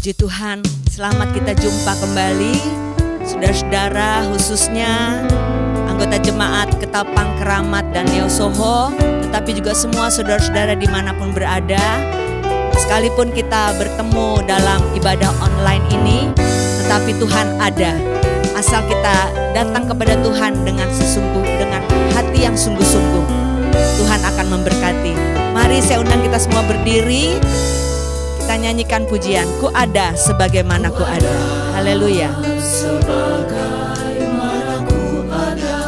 Puji Tuhan, selamat kita jumpa kembali, saudara-saudara, khususnya anggota jemaat Ketapang Keramat dan Neo Soho, tetapi juga semua saudara-saudara dimanapun berada. Sekalipun kita bertemu dalam ibadah online ini, tetapi Tuhan ada. Asal kita datang kepada Tuhan dengan hati yang sungguh-sungguh, Tuhan akan memberkati. Mari saya undang kita semua berdiri. Kita nyanyikan pujian, ku ada sebagaimana ku ada. Haleluya. Sebagaimana ku ada,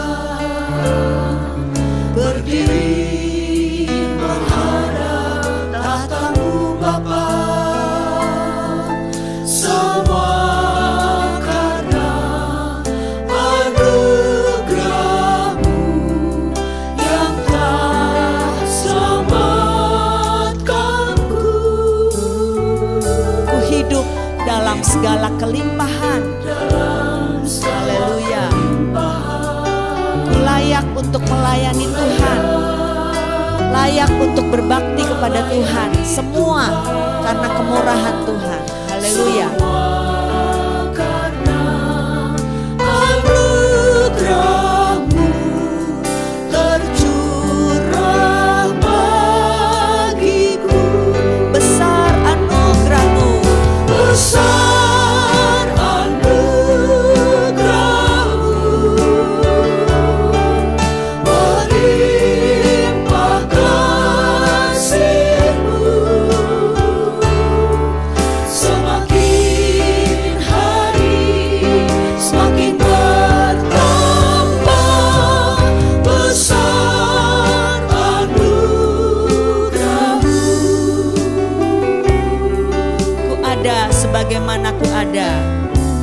berdiri menghadap tahta-Mu Bapa. Semua karena anugerah-Mu yang telah selamatkanku. Ku hidup dalam segala kelimpahan. Haleluya. Ku layak untuk melayani Tuhan, layak untuk berbakti kepada Tuhan. Semua karena kemurahan Tuhan. Haleluya. Karena anugerah-Mu tercurah bagiku. Besar anugerah-Mu, Besar anugerah-Mu, melimpah kasih-Mu. Semakin hari semakin bertambah besar anugerah-Mu. ku ada sebagaimana ku ada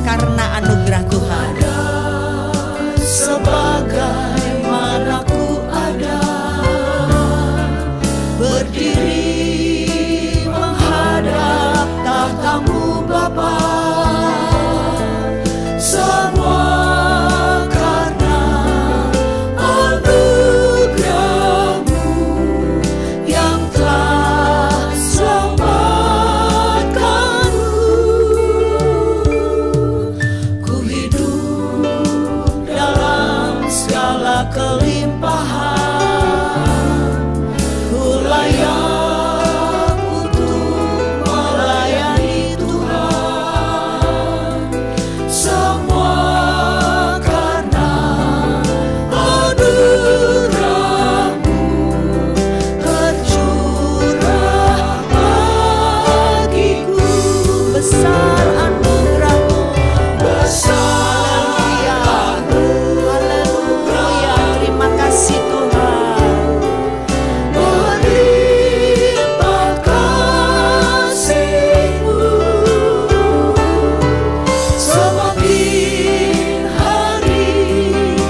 karena anugerah Tuhan. Sebagaimana ku ada, berdiri menghadap tahta-Mu Bapa. Semua karena anugerah-Mu yang telah selamatkanku. Ku hidup dalam segala kelimpahan. Ku layak untuk melayani Tuhan. Semua karena anugerah-Mu tercurah bagiku. Besar anugerah-Mu, Besar haleluya. Terima kasih Tuhan. melimpah kasih-Mu. Semakin hari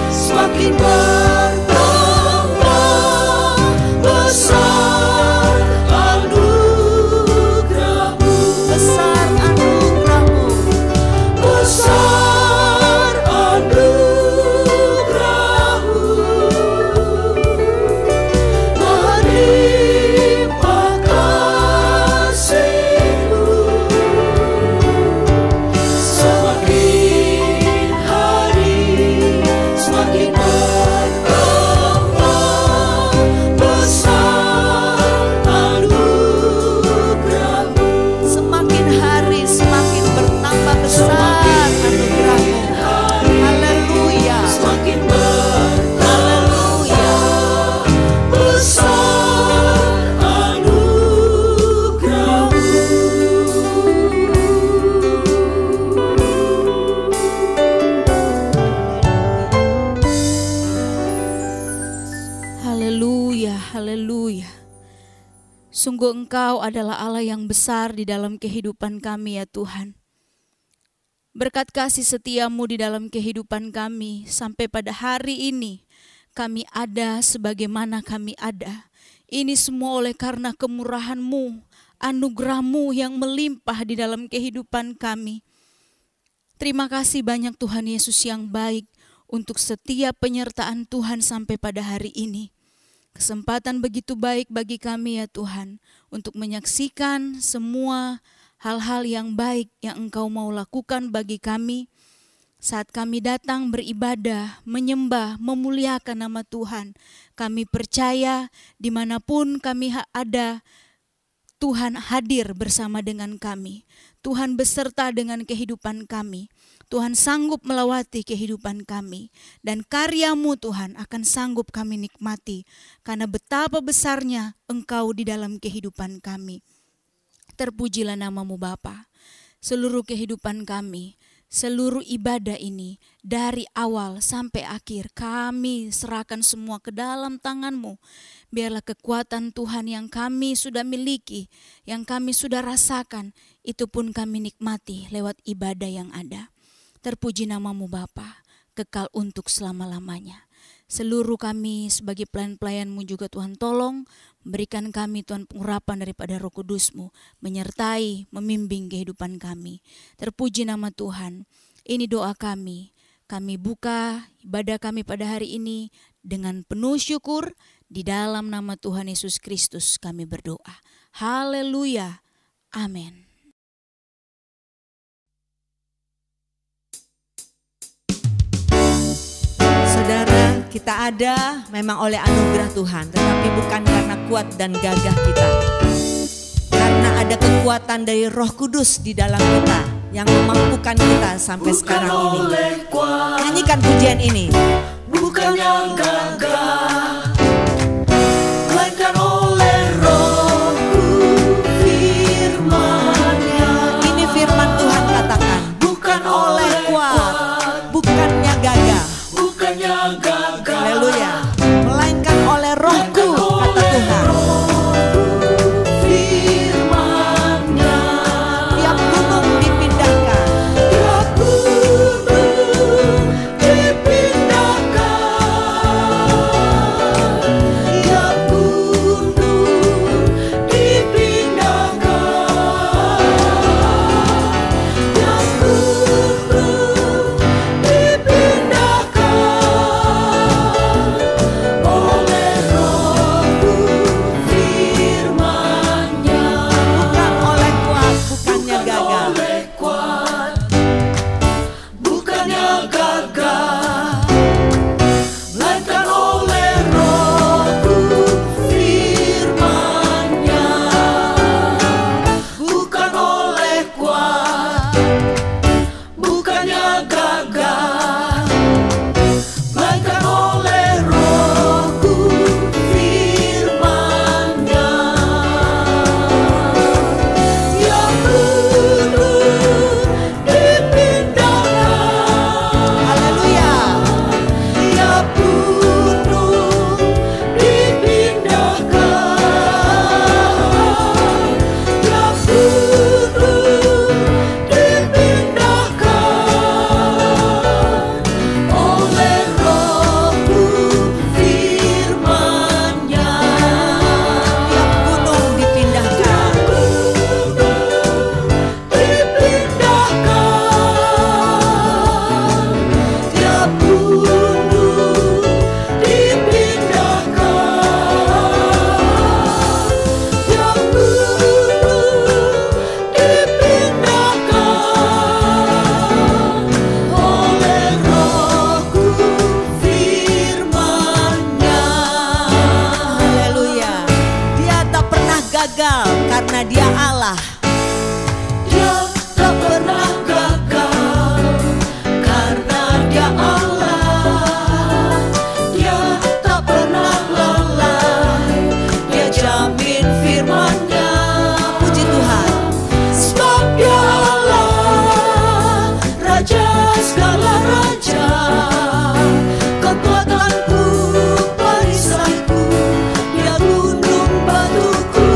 semakin bertambah besar anugerah-Mu. Besar anugerah-Mu, Besar anugerah-Mu, melimpah kasih-Mu. Semakin hari semakin bertambah besar anugerah-Mu. semakin hari semakin bertambah besar anugerah-Mu. Haleluya. Semakin bertambah besar anugerah-Mu. Haleluya, haleluya. Sungguh Engkau adalah Allah yang besar di dalam kehidupan kami ya Tuhan. Berkat kasih setia-Mu di dalam kehidupan kami, sampai pada hari ini kami ada sebagaimana kami ada. Ini semua oleh karena kemurahan-Mu, anugerah-Mu yang melimpah di dalam kehidupan kami. Terima kasih banyak Tuhan Yesus yang baik untuk setiap penyertaan Tuhan sampai pada hari ini. Kesempatan begitu baik bagi kami ya Tuhan, untuk menyaksikan semua hal-hal yang baik yang Engkau mau lakukan bagi kami saat kami datang beribadah, menyembah, memuliakan nama Tuhan. Kami percaya dimanapun kami ada, Tuhan hadir bersama dengan kami. Tuhan beserta dengan kehidupan kami. Tuhan sanggup melewati kehidupan kami. Dan karya-Mu Tuhan akan sanggup kami nikmati. Karena betapa besarnya Engkau di dalam kehidupan kami. Terpujilah nama-Mu Bapa. Seluruh kehidupan kami, seluruh ibadah ini dari awal sampai akhir kami serahkan semua ke dalam tangan-Mu. Biarlah kekuatan Tuhan yang kami sudah miliki, yang kami sudah rasakan, itu pun kami nikmati lewat ibadah yang ada. Terpuji nama-Mu Bapa, kekal untuk selama-lamanya. Seluruh kami sebagai pelayan-pelayan-Mu juga Tuhan tolong, berikan kami Tuhan pengurapan daripada Roh Kudus-Mu, menyertai, membimbing kehidupan kami. Terpuji nama Tuhan, ini doa kami. Kami buka ibadah kami pada hari ini dengan penuh syukur. Di dalam nama Tuhan Yesus Kristus kami berdoa. Haleluya. Amin. Saudara, kita ada memang oleh anugerah Tuhan, tetapi bukan karena kuat dan gagah kita. Karena ada kekuatan dari Roh Kudus di dalam kita yang memampukan kita sampai sekarang ini. Nyanyikan pujian ini. Bukan yang gagah, melainkan oleh Roh-Ku firman-Nya. Ini firman Tuhan katakan, bukan oleh kuat, bukannya gagah. Bukannya gagah, Haleluya. Melainkan oleh Roh-Ku, kata Tuhan. firman-Nya. Tiap gunung dipindahkan, Tiap gunung dipindahkan. Tiap gunung dipindahkan. Tiap gunung dipindahkan oleh Roh-Ku firman-Nya. bukan oleh kuat, bukannya gagah. Oleh kuat, bukannya gagah, melainkan oleh Roh-Ku firman-Nya. Bukan oleh kuat, bukannya gagah, melainkan oleh Roh-Ku firman-Nya. Tiap gunung dipindahkan. Haleluya. Tiap gunung dipindahkan. Tiap gunung dipindahkan oleh Roh-Ku firman-Nya. Tiap gunung dipindahkan, Tiap gunung dipindahkan. Tiap gunung dipindahkan oleh Roh-Ku firman-Nya. haleluya. Dia tak pernah gagal karena dia Allah. Dia tak pernah gagal karena Dia Allah. Dia tak pernah lalai, Dia jamin firman-Nya. Puji Tuhan. Sebab Dia Allah, Raja segala raja, kekuatanku, perisaiku, Dia gunung batuku.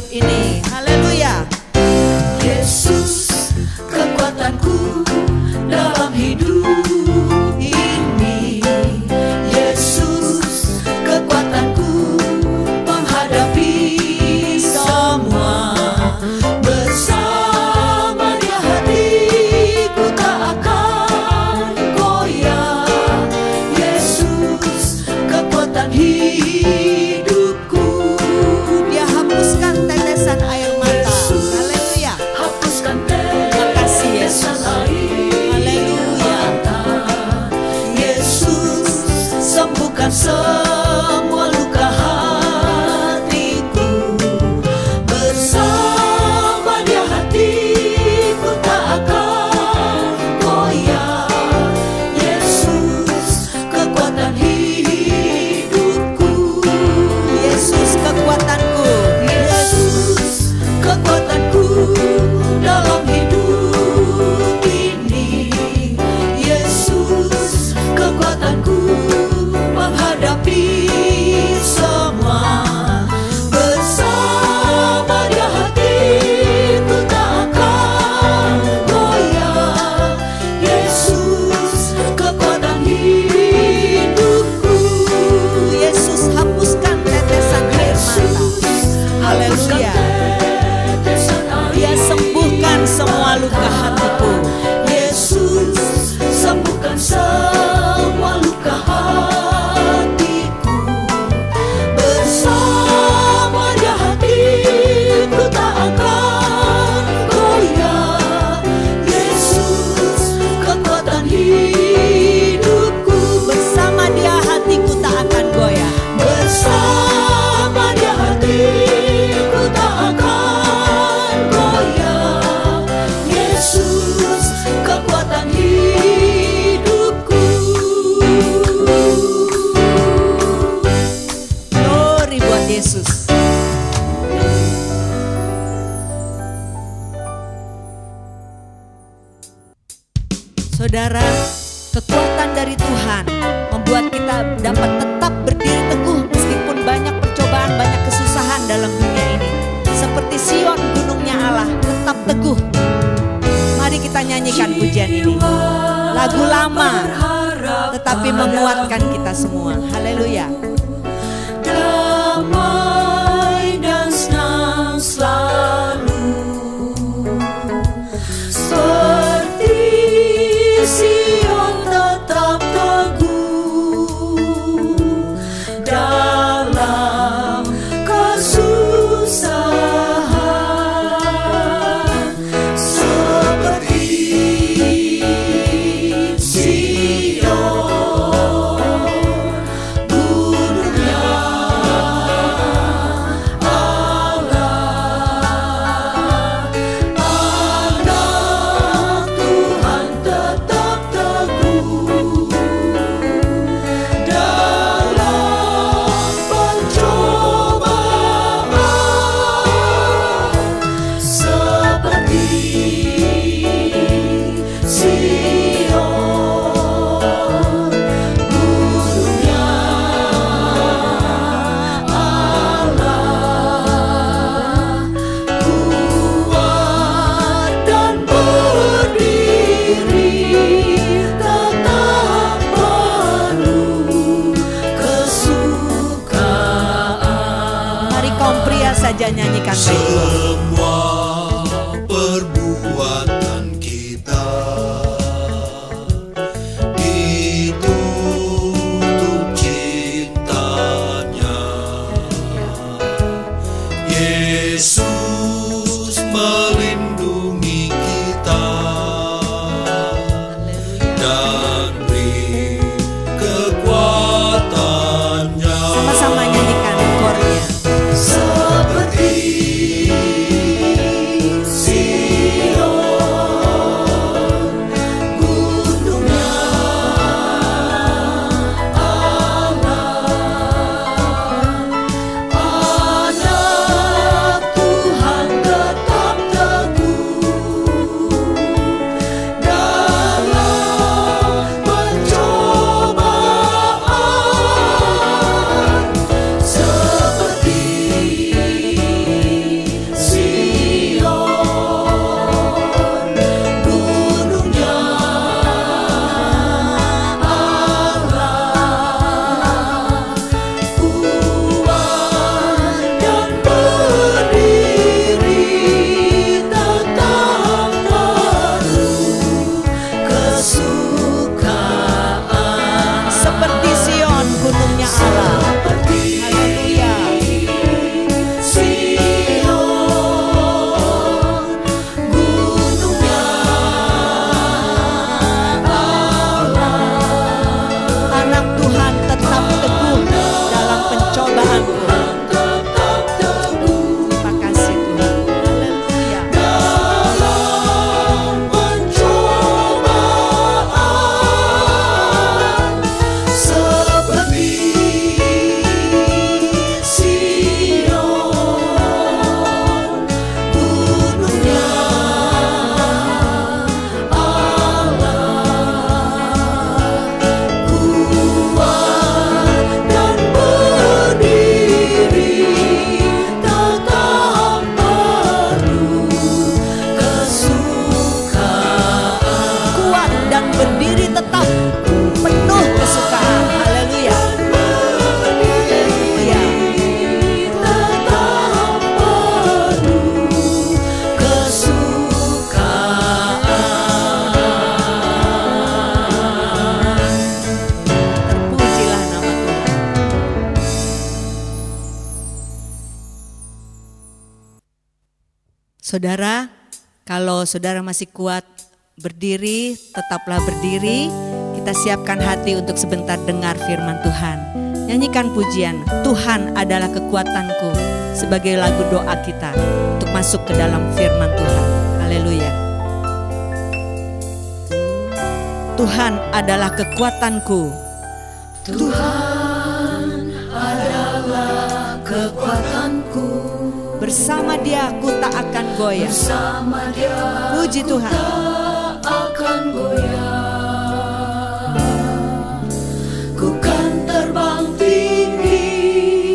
hidup ini. Haleluya. Yesus kekuatanku dalam hidup ini. Yesus kekuatanku menghadapi semua. Bersama Dia hatiku tak akan goyah. Yesus kekuatan hidupku. Dia hapuskan tetesan air mata. Haleluya. Hapuskan Makasih Yesus. tetesan air Haleluya. mata. Yesus sembuhkan semua luka hatiku. Bersama Dia hatiku tak akan goyah. Yesus kekuatan hidupku. Yesus kekuatanku. Yesus kekuatanku dalam hidup ini. Yesus kekuatanku menghadapi semua. Bersama Dia hatiku tak akan goyah. Yesus kekuatan hidupku. Yesus hapuskan tetesan air mata. Haleluya. Dia sembuhkan semua luka hatiku. Yesus sembuhkan semua luka hatiku. Bersama Dia hatiku tak akan goyah. Yesus kekuatan hidupku. Bersama Dia hatiku tak akan goyah. Bersama Dia hatiku tak akan goyah. Yesus kekuatan hidupku. Glory buat Yesus. Saudara, kekuatan dari Tuhan membuat kita dapat tetap berdiri teguh meskipun banyak percobaan, banyak kesusahan dalam dunia ini. Seperti Sion, gunungnya Allah, tetap teguh. Mari kita nyanyikan pujian ini. Lagu lama tetapi menguatkan kita semua. Haleluya. Damai dan senang selalu, seperti Sion tetap teguh dalam kesusahan, seperti Sion gunungnya saja nyanyikan baik-baik. Semua perbuatan kita ditutup cintanya. Yesus melindungi kita dan beri kekuatannya. Sama-sama nyanyikan kornya. Seperti Saudara, kalau saudara masih kuat berdiri, tetaplah berdiri. Kita siapkan hati untuk sebentar dengar firman Tuhan. Nyanyikan pujian, Tuhan adalah kekuatanku, sebagai lagu doa kita untuk masuk ke dalam firman Tuhan. Haleluya. Tuhan adalah kekuatanku. Tuhan adalah kekuatanku. Bersama Dia ku tak akan goyah. Bersama Dia Puji ku Tuhan. tak akan goyah. Ku kan terbang tinggi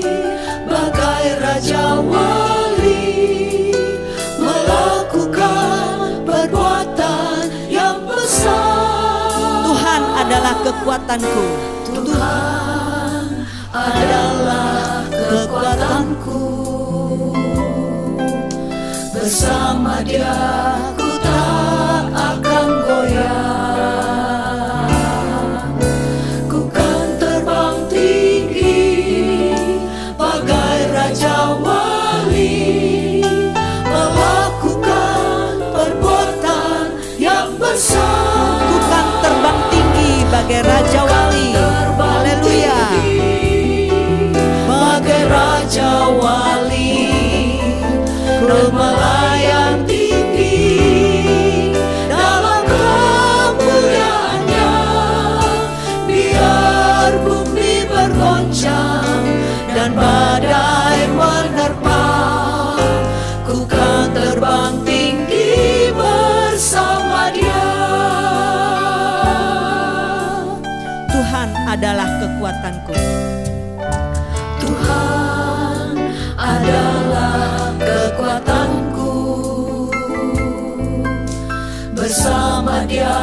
bagai Raja Wali, melakukan perbuatan yang besar. Tuhan adalah kekuatanku. Tuhan adalah kekuatanku. Bersama Dia ku tak akan goyah. Ku kan terbang tinggi bagai Raja Wali, melakukan perbuatan yang besar. Ku kan terbang tinggi bagai Raja Wali. Haleluya. Bagai Raja Wali, ku melayang tinggi dalam kemuliaannya. Biar bumi bergoncang dan badai menerpa, ku kan terbang tinggi bersama Dia. Tuhan adalah kekuatanku. Tuhan adalah kekuatanku. Bersama Dia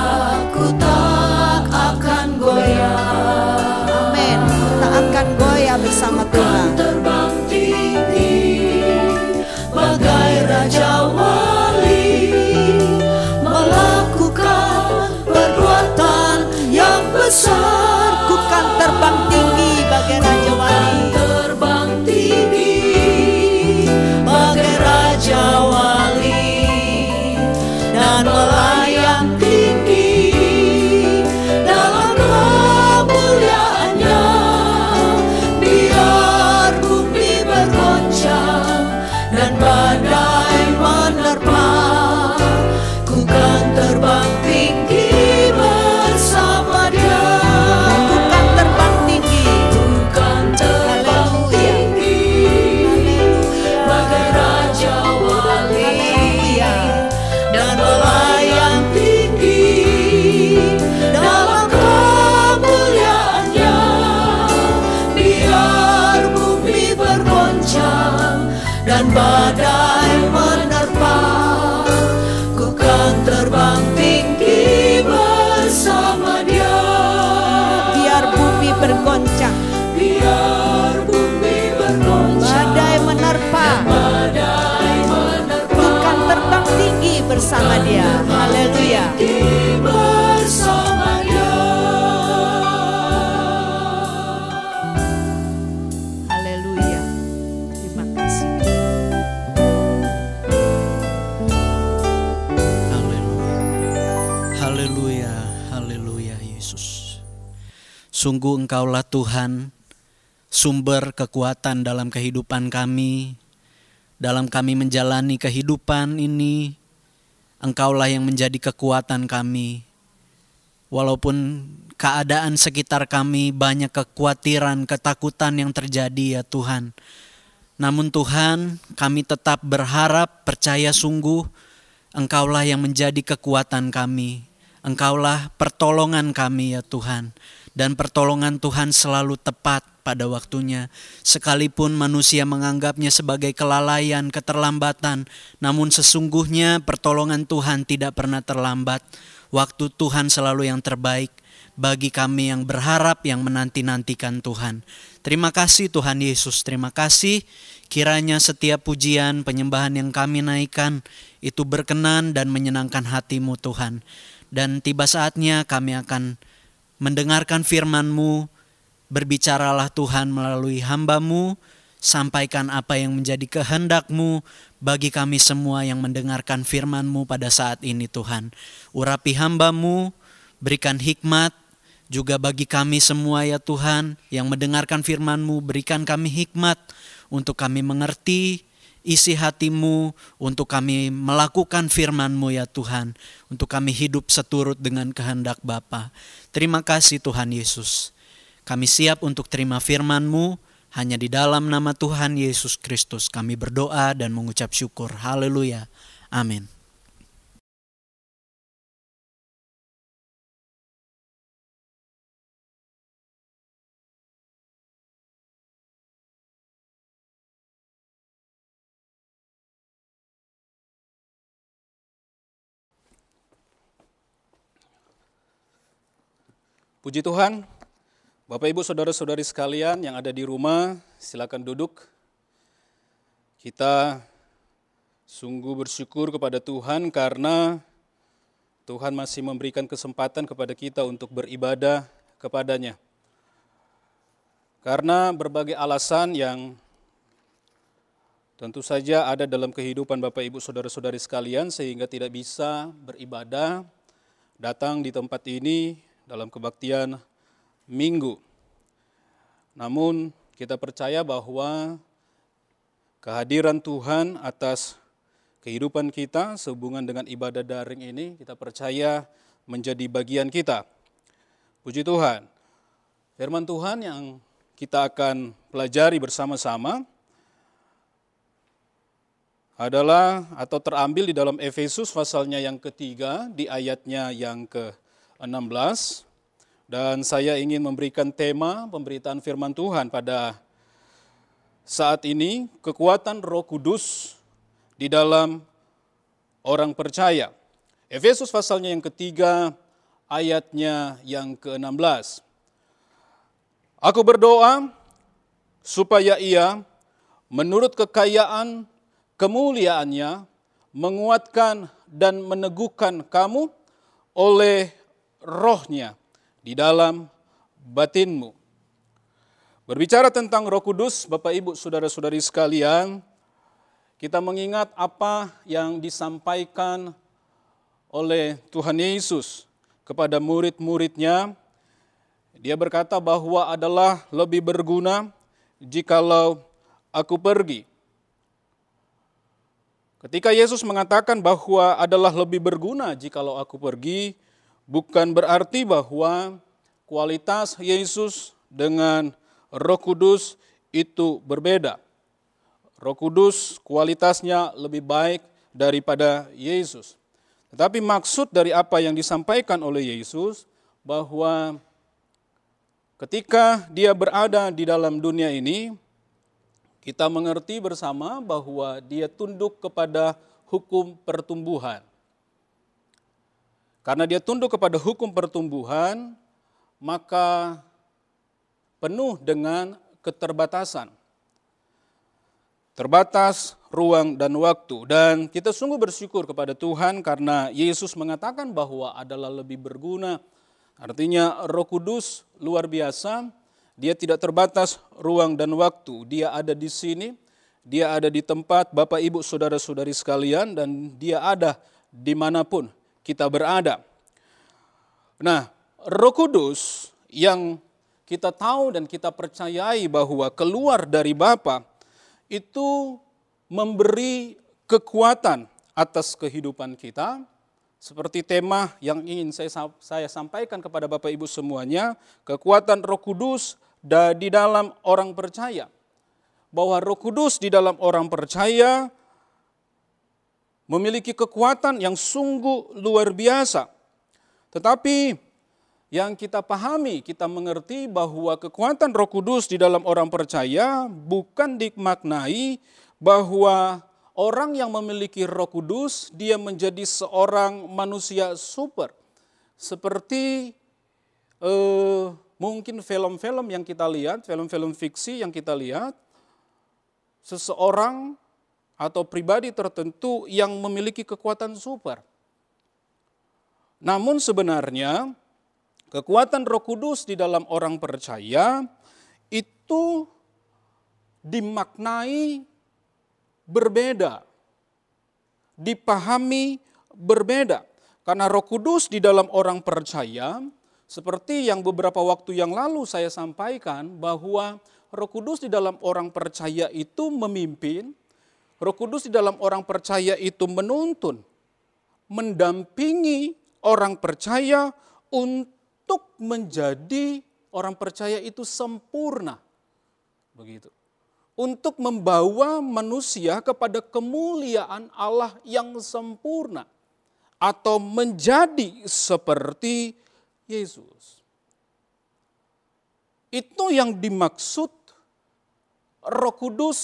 ku tak akan goyah. Amin. Tak akan goyah bersama Tuhan. Terbang tinggi bagai Raja Wali, melakukan perbuatan yang besar. Ku kan terbang tinggi bagai Raja Wali. Terbang tinggi bagai Raja Wali dan melayang tinggi dalam kemuliaannya. Biar bumi bergoncang dan badai menerpa, ku kan terbang tinggi bersama Dia. Ku kan terbang tinggi. Ku kan terbang tinggi bagai Raja Wali dan melayang tinggi dalam kemuliaannya. Biar bumi bergoncang dan badai menerpa, ku kan terbang tinggi bersama Dia. Biar bumi bergoncang, Biar bumi bergoncang, badai menerpa, badai menerpa, ku kan terbang tinggi bersama Dia. Haleluya. bersama Dia. Haleluya. Terima kasih. Haleluya. Haleluya. Haleluya Yesus. Sungguh Engkaulah Tuhan, sumber kekuatan dalam kehidupan kami. Dalam kami menjalani kehidupan ini, Engkaulah yang menjadi kekuatan kami. Walaupun keadaan sekitar kami banyak kekhawatiran, ketakutan yang terjadi ya Tuhan. Namun Tuhan, kami tetap berharap, percaya sungguh Engkaulah yang menjadi kekuatan kami. Engkaulah pertolongan kami ya Tuhan. Dan pertolongan Tuhan selalu tepat pada waktunya. Sekalipun manusia menganggapnya sebagai kelalaian, keterlambatan, namun sesungguhnya pertolongan Tuhan tidak pernah terlambat. Waktu Tuhan selalu yang terbaik bagi kami yang berharap, yang menanti-nantikan Tuhan. Terima kasih Tuhan Yesus, terima kasih. Kiranya setiap pujian, penyembahan yang kami naikkan itu berkenan dan menyenangkan hati-Mu Tuhan. Dan tiba saatnya kami akan mendengarkan firman-Mu. Berbicaralah Tuhan melalui hamba-Mu, sampaikan apa yang menjadi kehendak-Mu bagi kami semua yang mendengarkan firman-Mu pada saat ini Tuhan. Urapi hamba-Mu, berikan hikmat juga bagi kami semua ya Tuhan yang mendengarkan firman-Mu, berikan kami hikmat untuk kami mengerti isi hati-Mu, untuk kami melakukan firman-Mu ya Tuhan, untuk kami hidup seturut dengan kehendak Bapa. Terima kasih Tuhan Yesus. Kami siap untuk terima firman-Mu, hanya di dalam nama Tuhan Yesus Kristus kami berdoa dan mengucap syukur. Haleluya. Amin. Puji Tuhan, Bapak Ibu Saudara-saudari sekalian yang ada di rumah, silakan duduk. Kita sungguh bersyukur kepada Tuhan karena Tuhan masih memberikan kesempatan kepada kita untuk beribadah kepada-Nya. Karena berbagai alasan yang tentu saja ada dalam kehidupan Bapak Ibu Saudara-saudari sekalian sehingga tidak bisa beribadah, datang di tempat ini dalam kebaktian Minggu. Namun kita percaya bahwa kehadiran Tuhan atas kehidupan kita sehubungan dengan ibadah daring ini kita percaya menjadi bagian kita. Puji Tuhan. Firman Tuhan yang kita akan pelajari bersama-sama adalah atau terambil di dalam Efesus pasalnya yang ketiga di ayatnya yang ke-16. Dan saya ingin memberikan tema pemberitaan firman Tuhan pada saat ini, kekuatan Roh Kudus di dalam orang percaya. Efesus pasalnya yang ketiga, ayatnya yang ke-16. Aku berdoa supaya Ia menurut kekayaan kemuliaannya menguatkan dan meneguhkan kamu oleh Roh-Nya di dalam batinmu. Berbicara tentang Roh Kudus, Bapak Ibu Saudara-saudari sekalian, kita mengingat apa yang disampaikan oleh Tuhan Yesus kepada murid-muridnya. Dia berkata bahwa adalah lebih berguna jikalau aku pergi. Ketika Yesus mengatakan bahwa adalah lebih berguna jikalau aku pergi, bukan berarti bahwa kualitas Yesus dengan Roh Kudus itu berbeda. Roh Kudus kualitasnya lebih baik daripada Yesus. Tetapi maksud dari apa yang disampaikan oleh Yesus bahwa ketika Dia berada di dalam dunia ini, kita mengerti bersama bahwa Dia tunduk kepada hukum pertumbuhan. Karena Dia tunduk kepada hukum pertumbuhan, maka penuh dengan keterbatasan. Terbatas ruang dan waktu. Dan kita sungguh bersyukur kepada Tuhan karena Yesus mengatakan bahwa adalah lebih berguna. Artinya Roh Kudus luar biasa, Dia tidak terbatas ruang dan waktu. Dia ada di sini, Dia ada di tempat Bapak Ibu Saudara-saudari sekalian, dan Dia ada dimanapun kita berada. Nah, Roh Kudus yang kita tahu dan kita percayai bahwa keluar dari Bapa itu memberi kekuatan atas kehidupan kita. Seperti tema yang ingin saya sampaikan kepada Bapak Ibu semuanya, kekuatan Roh Kudus di dalam orang percaya. Bahwa Roh Kudus di dalam orang percaya memiliki kekuatan yang sungguh luar biasa. Tetapi yang kita pahami, kita mengerti bahwa kekuatan Roh Kudus di dalam orang percaya bukan dimaknai bahwa orang yang memiliki Roh Kudus dia menjadi seorang manusia super. Seperti mungkin film-film yang kita lihat, film-film fiksi yang kita lihat, seseorang atau pribadi tertentu yang memiliki kekuatan super. Namun sebenarnya kekuatan Roh Kudus di dalam orang percaya itu dimaknai berbeda, dipahami berbeda. Karena Roh Kudus di dalam orang percaya, seperti yang beberapa waktu yang lalu saya sampaikan, bahwa Roh Kudus di dalam orang percaya itu memimpin, Roh Kudus di dalam orang percaya itu menuntun, mendampingi orang percaya untuk menjadi orang percaya itu sempurna. Begitu. Untuk membawa manusia kepada kemuliaan Allah yang sempurna. Atau menjadi seperti Yesus. Itu yang dimaksud Roh Kudus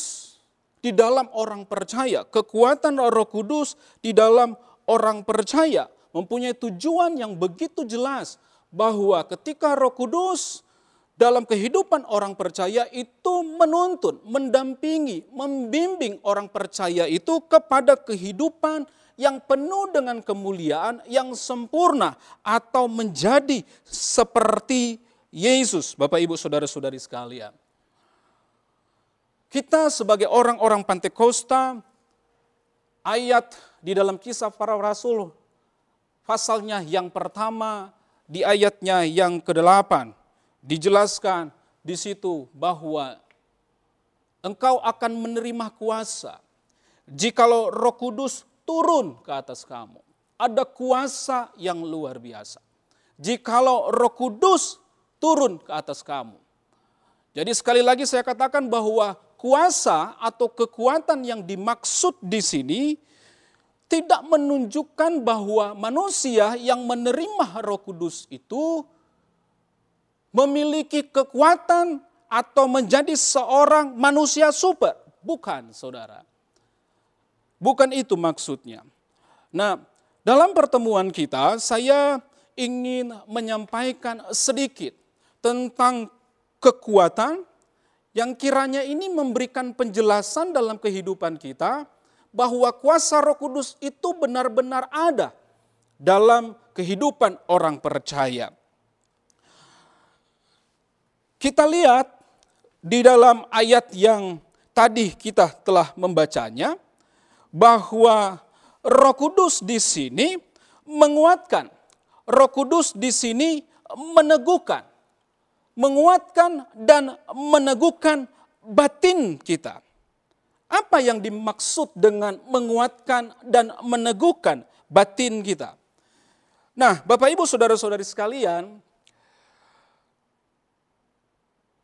di dalam orang percaya. Kekuatan Roh Kudus di dalam orang percaya mempunyai tujuan yang begitu jelas bahwa ketika Roh Kudus dalam kehidupan orang percaya itu menuntun, mendampingi, membimbing orang percaya itu kepada kehidupan yang penuh dengan kemuliaan, yang sempurna, atau menjadi seperti Yesus. Bapak, Ibu, Saudara-saudari sekalian. Kita sebagai orang-orang Pantekosta, ayat di dalam Kisah Para Rasul, pasalnya yang pertama, di ayatnya yang ke-8, dijelaskan di situ bahwa engkau akan menerima kuasa jikalau Roh Kudus turun ke atas kamu. Ada kuasa yang luar biasa. Jikalau Roh Kudus turun ke atas kamu. Jadi sekali lagi saya katakan bahwa kuasa atau kekuatan yang dimaksud di sini tidak menunjukkan bahwa manusia yang menerima Roh Kudus itu memiliki kekuatan atau menjadi seorang manusia super. Bukan, saudara. Bukan itu maksudnya. Nah, dalam pertemuan kita saya ingin menyampaikan sedikit tentang kekuatan yang kiranya ini memberikan penjelasan dalam kehidupan kita bahwa kuasa Roh Kudus itu benar-benar ada dalam kehidupan orang percaya. Kita lihat di dalam ayat yang tadi kita telah membacanya, bahwa Roh Kudus di sini menguatkan, Roh Kudus di sini meneguhkan, menguatkan dan meneguhkan batin kita. Apa yang dimaksud dengan menguatkan dan meneguhkan batin kita? Nah, Bapak, Ibu, Saudara-saudari sekalian,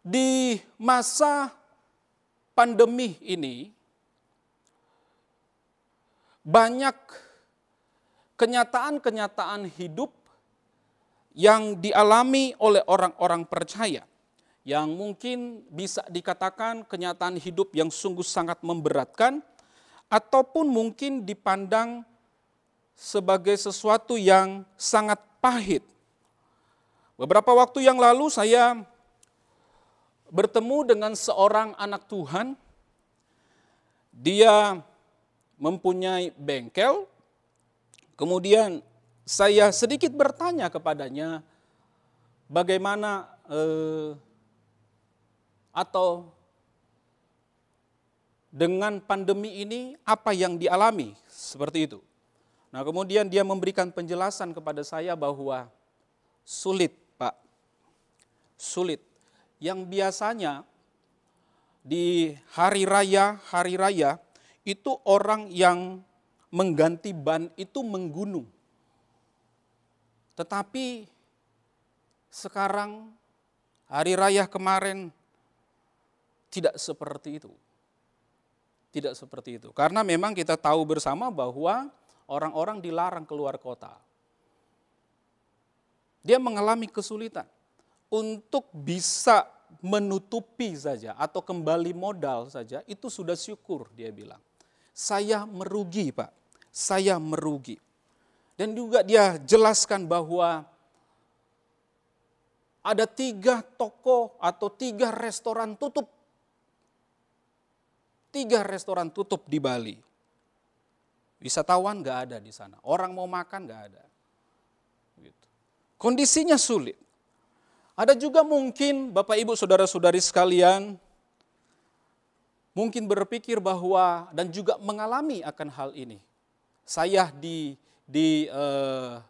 di masa pandemi ini, banyak kenyataan-kenyataan hidup yang dialami oleh orang-orang percaya, yang mungkin bisa dikatakan kenyataan hidup yang sungguh sangat memberatkan, ataupun mungkin dipandang sebagai sesuatu yang sangat pahit. Beberapa waktu yang lalu saya bertemu dengan seorang anak Tuhan. Dia mempunyai bengkel, kemudian saya sedikit bertanya kepadanya bagaimana atau dengan pandemi ini apa yang dialami, seperti itu. Nah, kemudian dia memberikan penjelasan kepada saya bahwa sulit, Pak, sulit. Yang biasanya di hari raya itu orang yang mengganti ban itu menggunung. Tetapi sekarang hari raya kemarin tidak seperti itu. Tidak seperti itu. Karena memang kita tahu bersama bahwa orang-orang dilarang keluar kota. Dia mengalami kesulitan untuk bisa menutupi saja atau kembali modal saja, itu sudah syukur, dia bilang. Saya merugi, Pak, saya merugi. Dan juga dia jelaskan bahwa ada 3 toko atau 3 restoran tutup. 3 restoran tutup di Bali. Wisatawan nggak ada di sana, orang mau makan nggak ada. Gitu. Kondisinya sulit. Ada juga mungkin Bapak, Ibu, Saudara-saudari sekalian, mungkin berpikir bahwa dan juga mengalami akan hal ini. Saya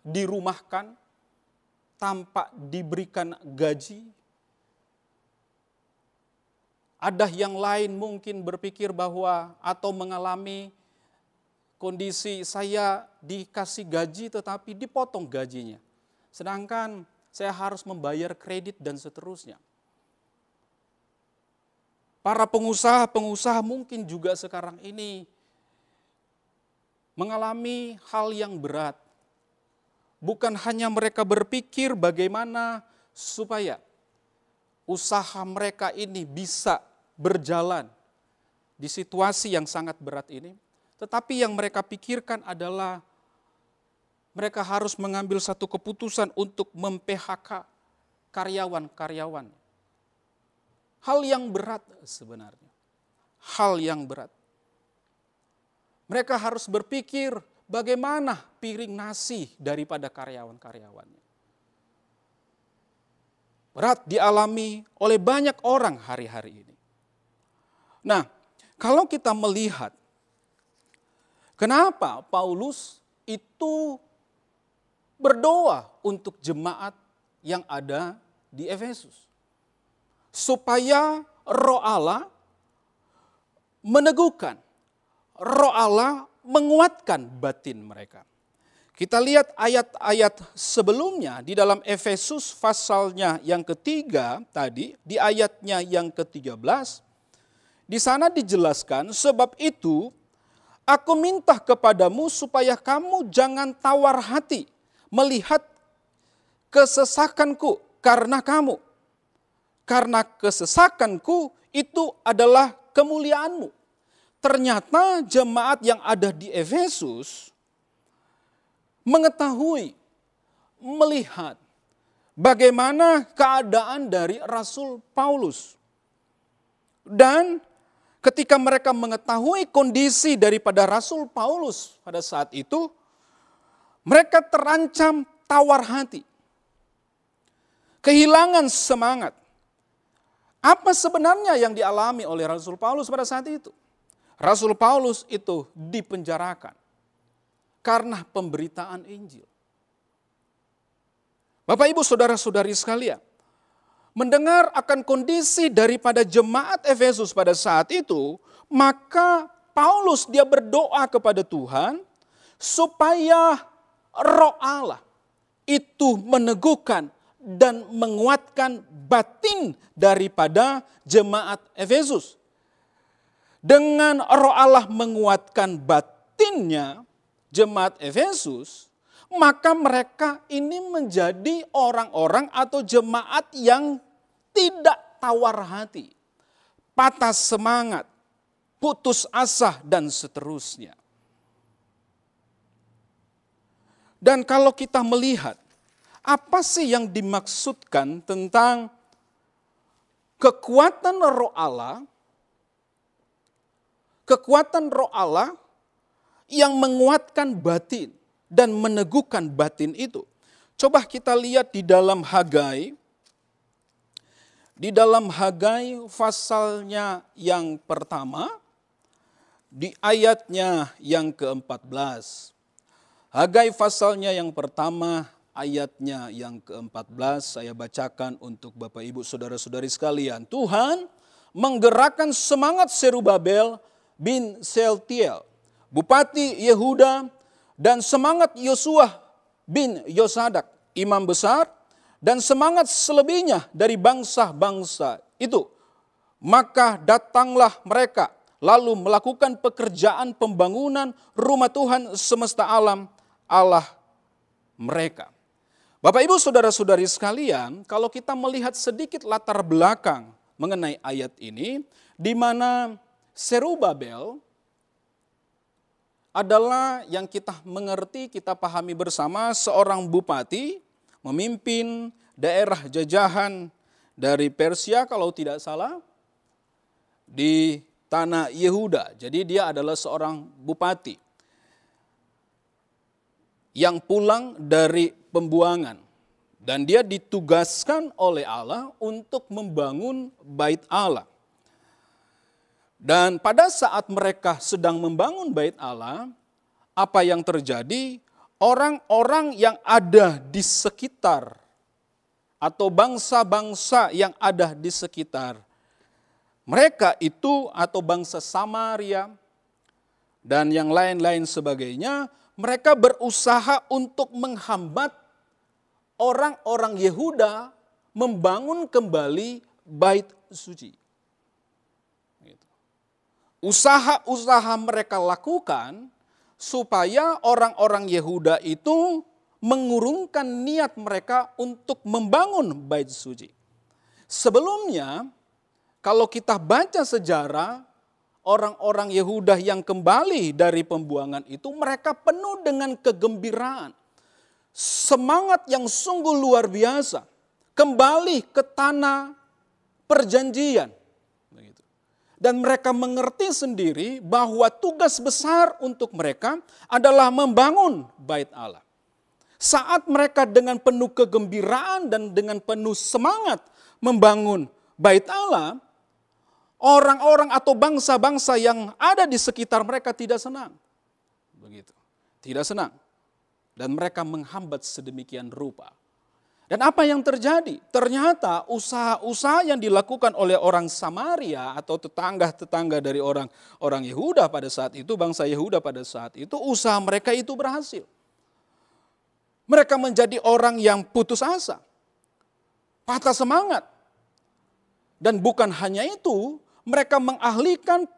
dirumahkan tanpa diberikan gaji. Ada yang lain mungkin berpikir bahwa atau mengalami kondisi saya dikasih gaji tetapi dipotong gajinya. Sedangkan saya harus membayar kredit dan seterusnya. Para pengusaha mungkin juga sekarang ini mengalami hal yang berat. Bukan hanya mereka berpikir bagaimana supaya usaha mereka ini bisa berjalan di situasi yang sangat berat ini, tetapi yang mereka pikirkan adalah mereka harus mengambil satu keputusan untuk mem-PHK karyawan-karyawan. Hal yang berat sebenarnya. Hal yang berat. Mereka harus berpikir bagaimana piring nasi daripada karyawan-karyawannya. Berat dialami oleh banyak orang hari-hari ini. Nah, kalau kita melihat kenapa Paulus itu berdoa untuk jemaat yang ada di Efesus. Supaya Roh Allah meneguhkan, Roh Allah menguatkan batin mereka. Kita lihat ayat-ayat sebelumnya di dalam Efesus pasalnya yang ketiga tadi, di ayatnya yang ke-13, di sana dijelaskan, sebab itu aku minta kepadamu supaya kamu jangan tawar hati melihat kesesakanku karena kamu. Karena kesesakanku itu adalah kemuliaanmu. Ternyata jemaat yang ada di Efesus mengetahui, melihat bagaimana keadaan dari Rasul Paulus. Dan ketika mereka mengetahui kondisi daripada Rasul Paulus pada saat itu, mereka terancam tawar hati, kehilangan semangat. Apa sebenarnya yang dialami oleh Rasul Paulus pada saat itu? Rasul Paulus itu dipenjarakan karena pemberitaan Injil. Bapak, Ibu, saudara-saudari sekalian, mendengar akan kondisi daripada jemaat Efesus pada saat itu, maka Paulus dia berdoa kepada Tuhan supaya Roh Allah itu meneguhkan dan menguatkan batin daripada jemaat Efesus. Dengan Roh Allah menguatkan batinnya jemaat Efesus, maka mereka ini menjadi orang-orang atau jemaat yang tidak tawar hati, patah semangat, putus asa, dan seterusnya. Dan kalau kita melihat, apa sih yang dimaksudkan tentang kekuatan Roh Allah? Kekuatan Roh Allah yang menguatkan batin dan meneguhkan batin itu. Coba kita lihat di dalam Hagai. Di dalam Hagai pasalnya yang pertama, di ayatnya yang ke-14. Hagai pasalnya yang pertama, ayatnya yang ke-14, saya bacakan untuk Bapak, Ibu, saudara-saudari sekalian. Tuhan menggerakkan semangat Serubabel bin Sealtiel, Bupati Yehuda, dan semangat Yosua bin Yosadak, imam besar, dan semangat selebihnya dari bangsa-bangsa itu. Maka datanglah mereka, lalu melakukan pekerjaan pembangunan rumah Tuhan semesta alam, Allah mereka. Bapak, Ibu, saudara-saudari sekalian, kalau kita melihat sedikit latar belakang mengenai ayat ini, di mana Serubabel adalah yang kita mengerti, kita pahami bersama, seorang bupati memimpin daerah jajahan dari Persia kalau tidak salah, di tanah Yehuda. Jadi dia adalah seorang bupati yang pulang dari pembuangan. Dan dia ditugaskan oleh Allah untuk membangun bait Allah. Dan pada saat mereka sedang membangun bait Allah, apa yang terjadi? Orang-orang yang ada di sekitar atau bangsa-bangsa yang ada di sekitar mereka itu, atau bangsa Samaria dan yang lain-lain sebagainya, mereka berusaha untuk menghambat orang-orang Yehuda membangun kembali bait suci. Usaha-usaha mereka lakukan supaya orang-orang Yehuda itu mengurungkan niat mereka untuk membangun bait suci. Sebelumnya, kalau kita baca sejarah, orang-orang Yehuda yang kembali dari pembuangan itu, mereka penuh dengan kegembiraan. Semangat yang sungguh luar biasa. Kembali ke tanah perjanjian. Dan mereka mengerti sendiri bahwa tugas besar untuk mereka adalah membangun bait Allah. Saat mereka dengan penuh kegembiraan dan dengan penuh semangat membangun bait Allah, orang-orang atau bangsa-bangsa yang ada di sekitar mereka tidak senang. Begitu. Tidak senang. Dan mereka menghambat sedemikian rupa. Dan apa yang terjadi? Ternyata usaha-usaha yang dilakukan oleh orang Samaria atau tetangga-tetangga dari orang Yehuda pada saat itu, bangsa Yehuda pada saat itu, usaha mereka itu berhasil. Mereka menjadi orang yang putus asa, patah semangat. Dan bukan hanya itu, mereka mengalihkan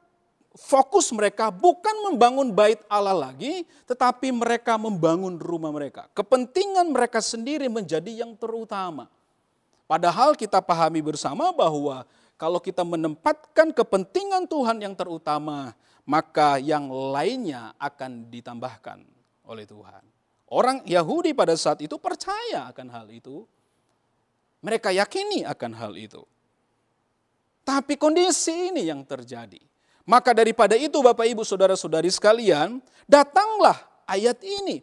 fokus mereka bukan membangun bait Allah lagi, tetapi mereka membangun rumah mereka. Kepentingan mereka sendiri menjadi yang terutama. Padahal kita pahami bersama bahwa kalau kita menempatkan kepentingan Tuhan yang terutama, maka yang lainnya akan ditambahkan oleh Tuhan. Orang Yahudi pada saat itu percaya akan hal itu. Mereka yakini akan hal itu. Tapi kondisi ini yang terjadi. Maka daripada itu Bapak Ibu Saudara-saudari sekalian, datanglah ayat ini.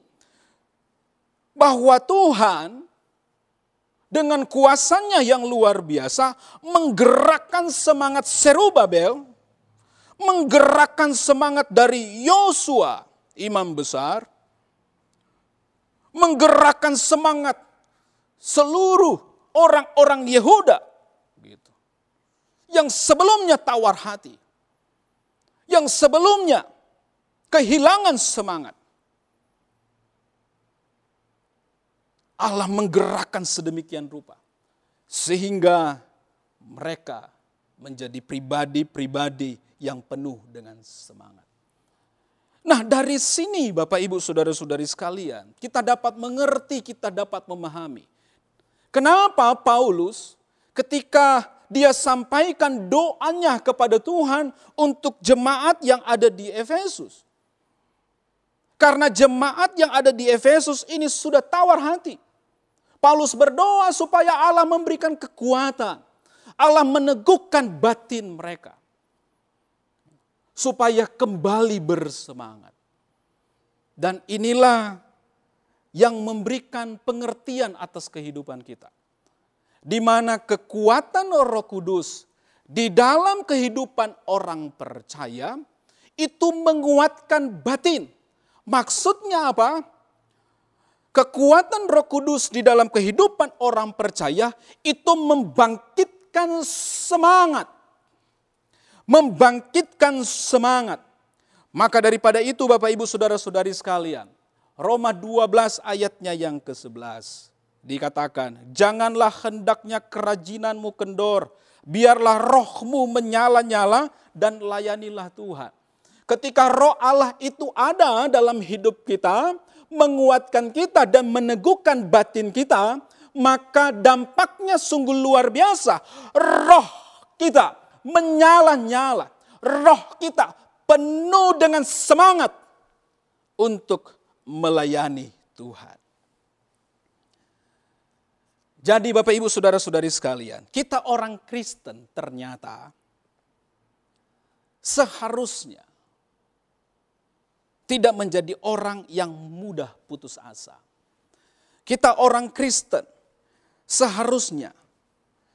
Bahwa Tuhan dengan kuasanya yang luar biasa menggerakkan semangat Zerubabel, menggerakkan semangat dari Yosua, imam besar, menggerakkan semangat seluruh orang-orang Yehuda gitu. Yang sebelumnya tawar hati, yang sebelumnya kehilangan semangat. Allah menggerakkan sedemikian rupa sehingga mereka menjadi pribadi-pribadi yang penuh dengan semangat. Nah, dari sini Bapak Ibu Saudara-saudari sekalian, kita dapat mengerti, kita dapat memahami. Kenapa Paulus ketika dia sampaikan doanya kepada Tuhan untuk jemaat yang ada di Efesus. Karena jemaat yang ada di Efesus ini sudah tawar hati. Paulus berdoa supaya Allah memberikan kekuatan. Allah meneguhkan batin mereka. Supaya kembali bersemangat. Dan inilah yang memberikan pengertian atas kehidupan kita. Di mana kekuatan Roh Kudus di dalam kehidupan orang percaya itu menguatkan batin. Maksudnya apa? Kekuatan Roh Kudus di dalam kehidupan orang percaya itu membangkitkan semangat. Membangkitkan semangat. Maka daripada itu Bapak Ibu Saudara-saudari sekalian, Roma 12 ayatnya yang ke-11. Dikatakan, janganlah hendaknya kerajinanmu kendor, biarlah rohmu menyala-nyala dan layanilah Tuhan. Ketika roh Allah itu ada dalam hidup kita, menguatkan kita dan meneguhkan batin kita, maka dampaknya sungguh luar biasa. Roh kita menyala-nyala, roh kita penuh dengan semangat untuk melayani Tuhan. Jadi Bapak Ibu Saudara-saudari sekalian, kita orang Kristen ternyata seharusnya tidak menjadi orang yang mudah putus asa. Kita orang Kristen seharusnya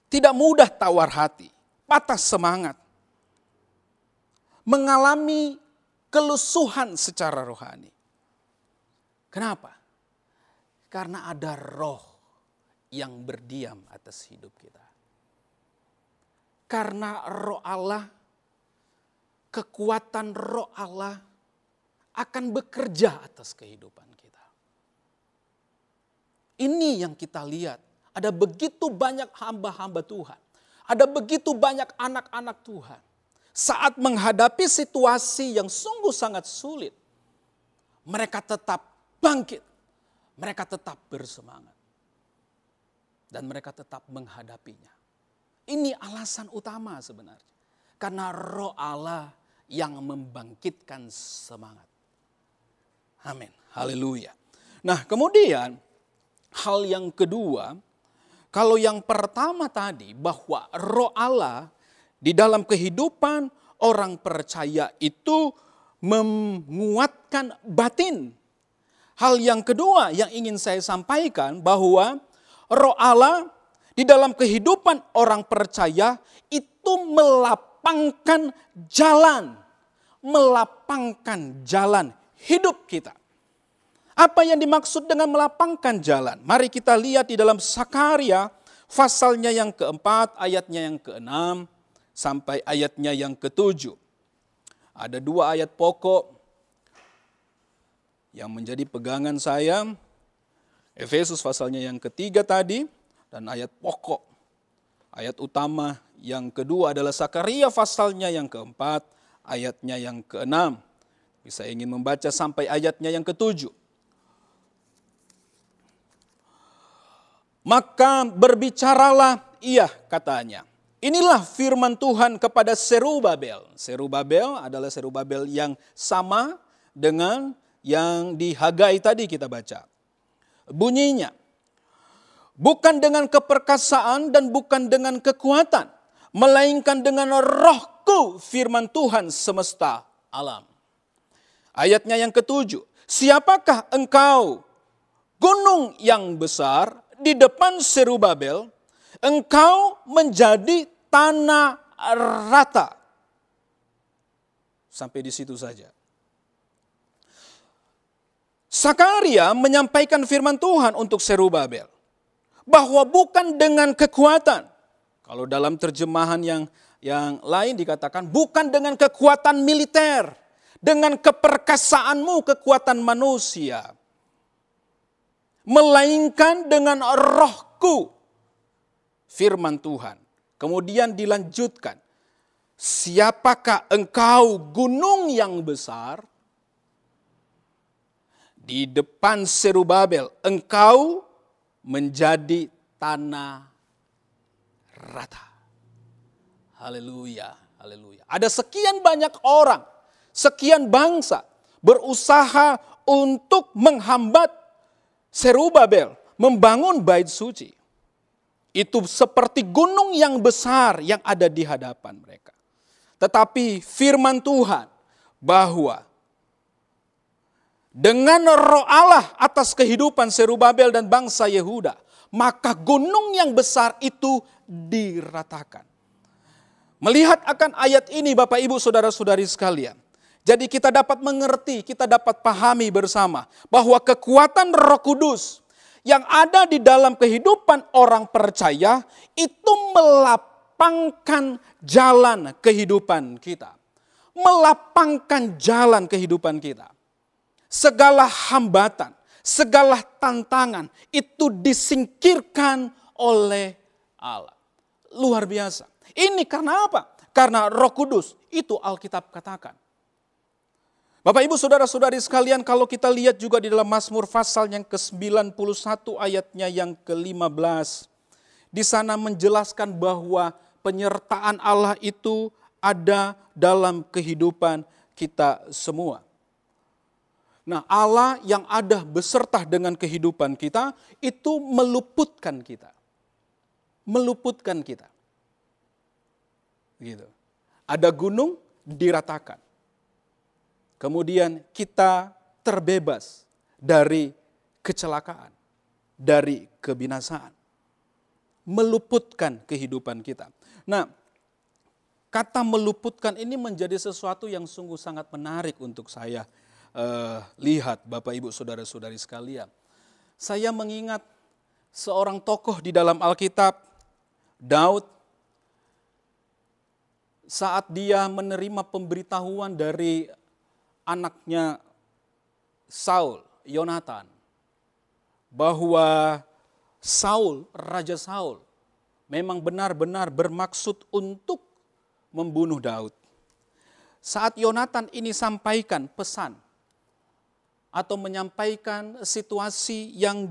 tidak mudah tawar hati, patah semangat. mengalami kelusuhan secara rohani. Kenapa? Karena ada roh yang berdiam atas hidup kita. Karena roh Allah, kekuatan roh Allah akan bekerja atas kehidupan kita. Ini yang kita lihat. Ada begitu banyak hamba-hamba Tuhan. Ada begitu banyak anak-anak Tuhan. Saat menghadapi situasi yang sungguh sangat sulit, mereka tetap bangkit. Mereka tetap bersemangat. Dan mereka tetap menghadapinya. Ini alasan utama sebenarnya. Karena roh Allah yang membangkitkan semangat. Amin. Haleluya. Nah, kemudian hal yang kedua, kalau yang pertama tadi bahwa roh Allah di dalam kehidupan orang percaya itu menguatkan batin. Hal yang kedua yang ingin saya sampaikan bahwa roh Allah di dalam kehidupan orang percaya itu melapangkan jalan hidup kita. Apa yang dimaksud dengan melapangkan jalan? Mari kita lihat di dalam Sakaria pasalnya yang keempat, ayatnya yang keenam sampai ayatnya yang ketujuh. Ada dua ayat pokok yang menjadi pegangan saya. Efesus pasalnya yang ketiga tadi dan ayat pokok. Ayat utama yang kedua adalah Sakaria pasalnya yang keempat, ayatnya yang keenam. Bisa ingin membaca sampai ayatnya yang ketujuh. Maka berbicaralah ia katanya. Inilah firman Tuhan kepada Serubabel. Serubabel adalah Serubabel yang sama dengan yang di Hagai tadi kita baca. Bunyinya, bukan dengan keperkasaan dan bukan dengan kekuatan, melainkan dengan rohku firman Tuhan semesta alam. Ayatnya yang ketujuh, siapakah engkau gunung yang besar di depan Serubabel, engkau menjadi tanah rata. Sampai di situ saja. Sakaria menyampaikan firman Tuhan untuk Serubabel. Bahwa bukan dengan kekuatan. Kalau dalam terjemahan yang lain dikatakan bukan dengan kekuatan militer. Dengan keperkasaanmu, kekuatan manusia. Melainkan dengan rohku, firman Tuhan. Kemudian dilanjutkan, siapakah engkau gunung yang besar? Di depan Serubabel, engkau menjadi tanah rata. Haleluya, haleluya. Ada sekian banyak orang, sekian bangsa berusaha untuk menghambat Serubabel membangun bait suci. Itu seperti gunung yang besar yang ada di hadapan mereka. Tetapi firman Tuhan bahwa dengan roh Allah atas kehidupan Serubabel dan bangsa Yehuda, maka gunung yang besar itu diratakan. Melihat akan ayat ini Bapak Ibu Saudara-saudari sekalian, jadi kita dapat mengerti, kita dapat pahami bersama bahwa kekuatan Roh Kudus yang ada di dalam kehidupan orang percaya itu melapangkan jalan kehidupan kita. Melapangkan jalan kehidupan kita. Segala hambatan, segala tantangan itu disingkirkan oleh Allah. Luar biasa. Ini karena apa? Karena Roh Kudus, itu Alkitab katakan. Bapak Ibu Saudara-saudari sekalian, kalau kita lihat juga di dalam Mazmur pasal yang ke-91 ayatnya yang ke-15. Di sana menjelaskan bahwa penyertaan Allah itu ada dalam kehidupan kita semua. Nah, Allah yang ada beserta dengan kehidupan kita itu meluputkan kita. Meluputkan kita. Gitu. Ada gunung diratakan. Kemudian kita terbebas dari kecelakaan, dari kebinasaan. Meluputkan kehidupan kita. Nah, kata meluputkan ini menjadi sesuatu yang sungguh sangat menarik untuk saya lihat, Bapak Ibu Saudara-saudari sekalian. Saya mengingat seorang tokoh di dalam Alkitab, Daud, saat dia menerima pemberitahuan dari anaknya Saul, Yonatan, bahwa Raja Saul memang benar-benar bermaksud untuk membunuh Daud. Saat Yonatan ini sampaikan pesan atau menyampaikan situasi yang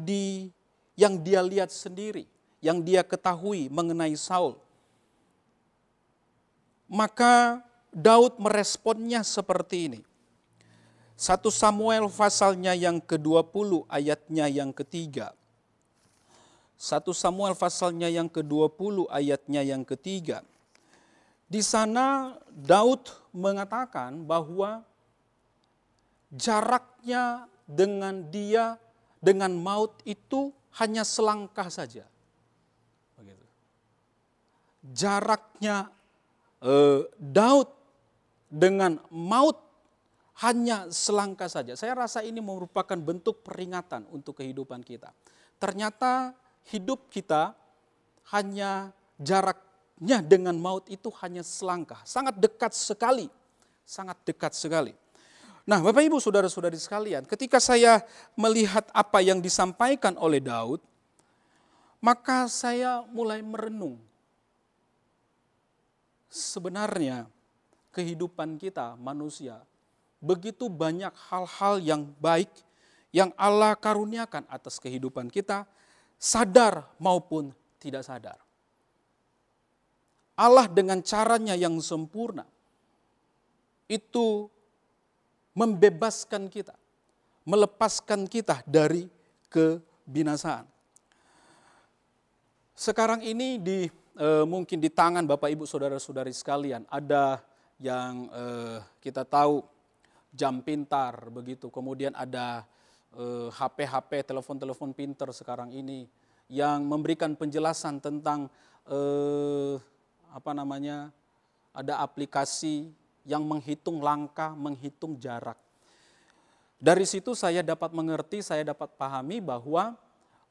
dia lihat sendiri, yang dia ketahui mengenai Saul, maka Daud meresponnya seperti ini. 1 Samuel pasalnya yang ke-20 ayatnya yang ketiga. 1 Samuel pasalnya yang ke-20 ayatnya yang ketiga. Di sana Daud mengatakan bahwa jaraknya dengan maut itu hanya selangkah saja. Begitu. Jaraknya Daud dengan maut hanya selangkah saja. Saya rasa ini merupakan bentuk peringatan untuk kehidupan kita. Ternyata hidup kita hanya jaraknya dengan maut itu hanya selangkah. Sangat dekat sekali. Sangat dekat sekali. Nah, Bapak Ibu Saudara-saudari sekalian, ketika saya melihat apa yang disampaikan oleh Daud, maka saya mulai merenung. Sebenarnya kehidupan kita manusia begitu banyak hal-hal yang baik yang Allah karuniakan atas kehidupan kita, sadar maupun tidak sadar. Allah dengan caranya yang sempurna itu membebaskan kita, melepaskan kita dari kebinasaan. Sekarang ini mungkin di tangan Bapak Ibu Saudara-saudari sekalian ada yang kita tahu jam pintar begitu, kemudian ada HP-HP, telepon-telepon pintar sekarang ini yang memberikan penjelasan tentang ada aplikasi yang menghitung langkah, menghitung jarak. Dari situ saya dapat mengerti, saya dapat pahami bahwa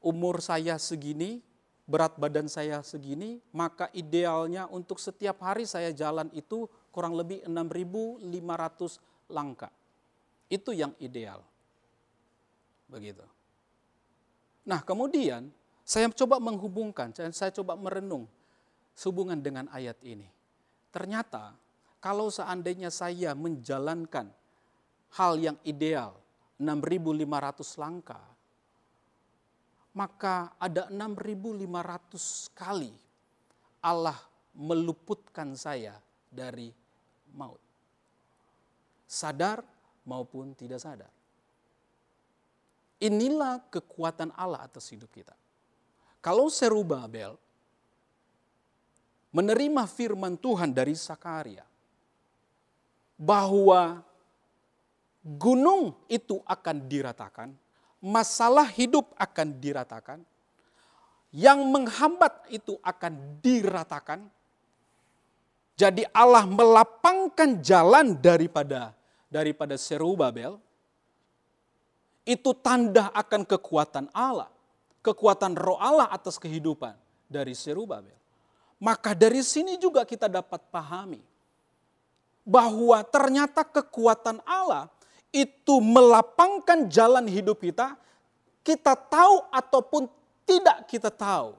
umur saya segini, berat badan saya segini, maka idealnya untuk setiap hari saya jalan itu kurang lebih 6.500 langkah. Itu yang ideal. Begitu. Nah, kemudian saya coba menghubungkan, saya coba merenung sehubungan dengan ayat ini. Ternyata kalau seandainya saya menjalankan hal yang ideal, 6.500 langkah, maka ada 6.500 kali Allah meluputkan saya dari maut. Sadar maupun tidak sadar. Inilah kekuatan Allah atas hidup kita. Kalau Zerubabel menerima firman Tuhan dari Sakaria, bahwa gunung itu akan diratakan, masalah hidup akan diratakan, yang menghambat itu akan diratakan. Jadi Allah melapangkan jalan daripada Zerubabel. Itu tanda akan kekuatan Allah, kekuatan Roh Allah atas kehidupan dari Zerubabel. Maka dari sini juga kita dapat pahami bahwa ternyata kekuatan Allah itu melapangkan jalan hidup kita tahu ataupun tidak kita tahu.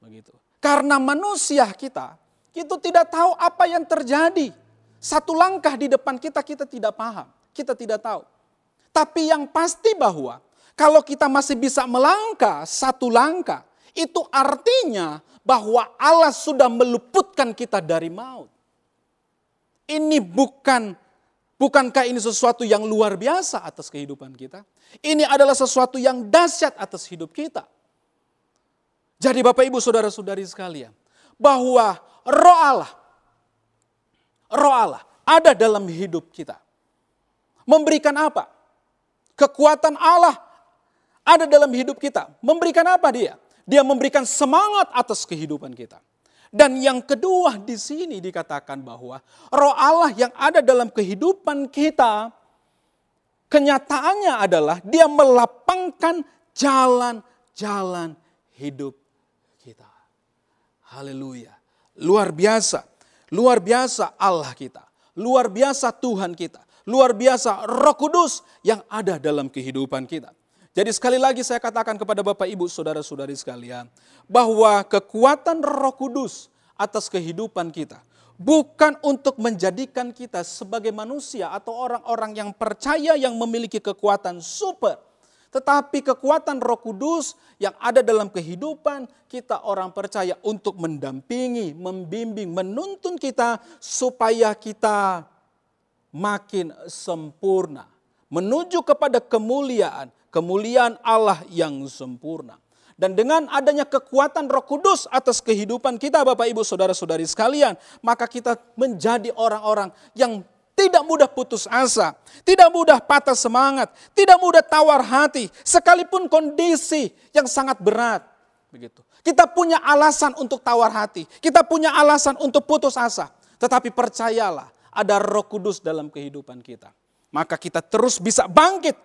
Begitu. Karena manusia kita itu tidak tahu apa yang terjadi. Satu langkah di depan kita tidak paham, kita tidak tahu. Tapi yang pasti bahwa kalau kita masih bisa melangkah satu langkah, itu artinya bahwa Allah sudah meluputkan kita dari maut. Ini bukankah ini sesuatu yang luar biasa atas kehidupan kita? Ini adalah sesuatu yang dahsyat atas hidup kita. Jadi Bapak Ibu Saudara-saudari sekalian, bahwa Roh Allah ada dalam hidup kita. Memberikan apa? Kekuatan Allah ada dalam hidup kita. Memberikan apa dia? Dia memberikan semangat atas kehidupan kita. Dan yang kedua di sini dikatakan bahwa Roh Allah yang ada dalam kehidupan kita, kenyataannya adalah Dia melapangkan jalan-jalan hidup kita. Haleluya. Luar biasa. Luar biasa Allah kita. Luar biasa Tuhan kita. Luar biasa Roh Kudus yang ada dalam kehidupan kita. Jadi sekali lagi saya katakan kepada Bapak Ibu Saudara-saudari sekalian, bahwa kekuatan Roh Kudus atas kehidupan kita bukan untuk menjadikan kita sebagai manusia atau orang-orang yang percaya yang memiliki kekuatan super. Tetapi kekuatan Roh Kudus yang ada dalam kehidupan kita orang percaya untuk mendampingi, membimbing, menuntun kita supaya kita makin sempurna. Menuju kepada kemuliaan Allah yang sempurna. Dan dengan adanya kekuatan Roh Kudus atas kehidupan kita Bapak Ibu Saudara-saudari sekalian, maka kita menjadi orang-orang yang tidak mudah putus asa, tidak mudah patah semangat, tidak mudah tawar hati, sekalipun kondisi yang sangat berat. Begitu. Kita punya alasan untuk tawar hati, kita punya alasan untuk putus asa. Tetapi percayalah, ada Roh Kudus dalam kehidupan kita. Maka kita terus bisa bangkit,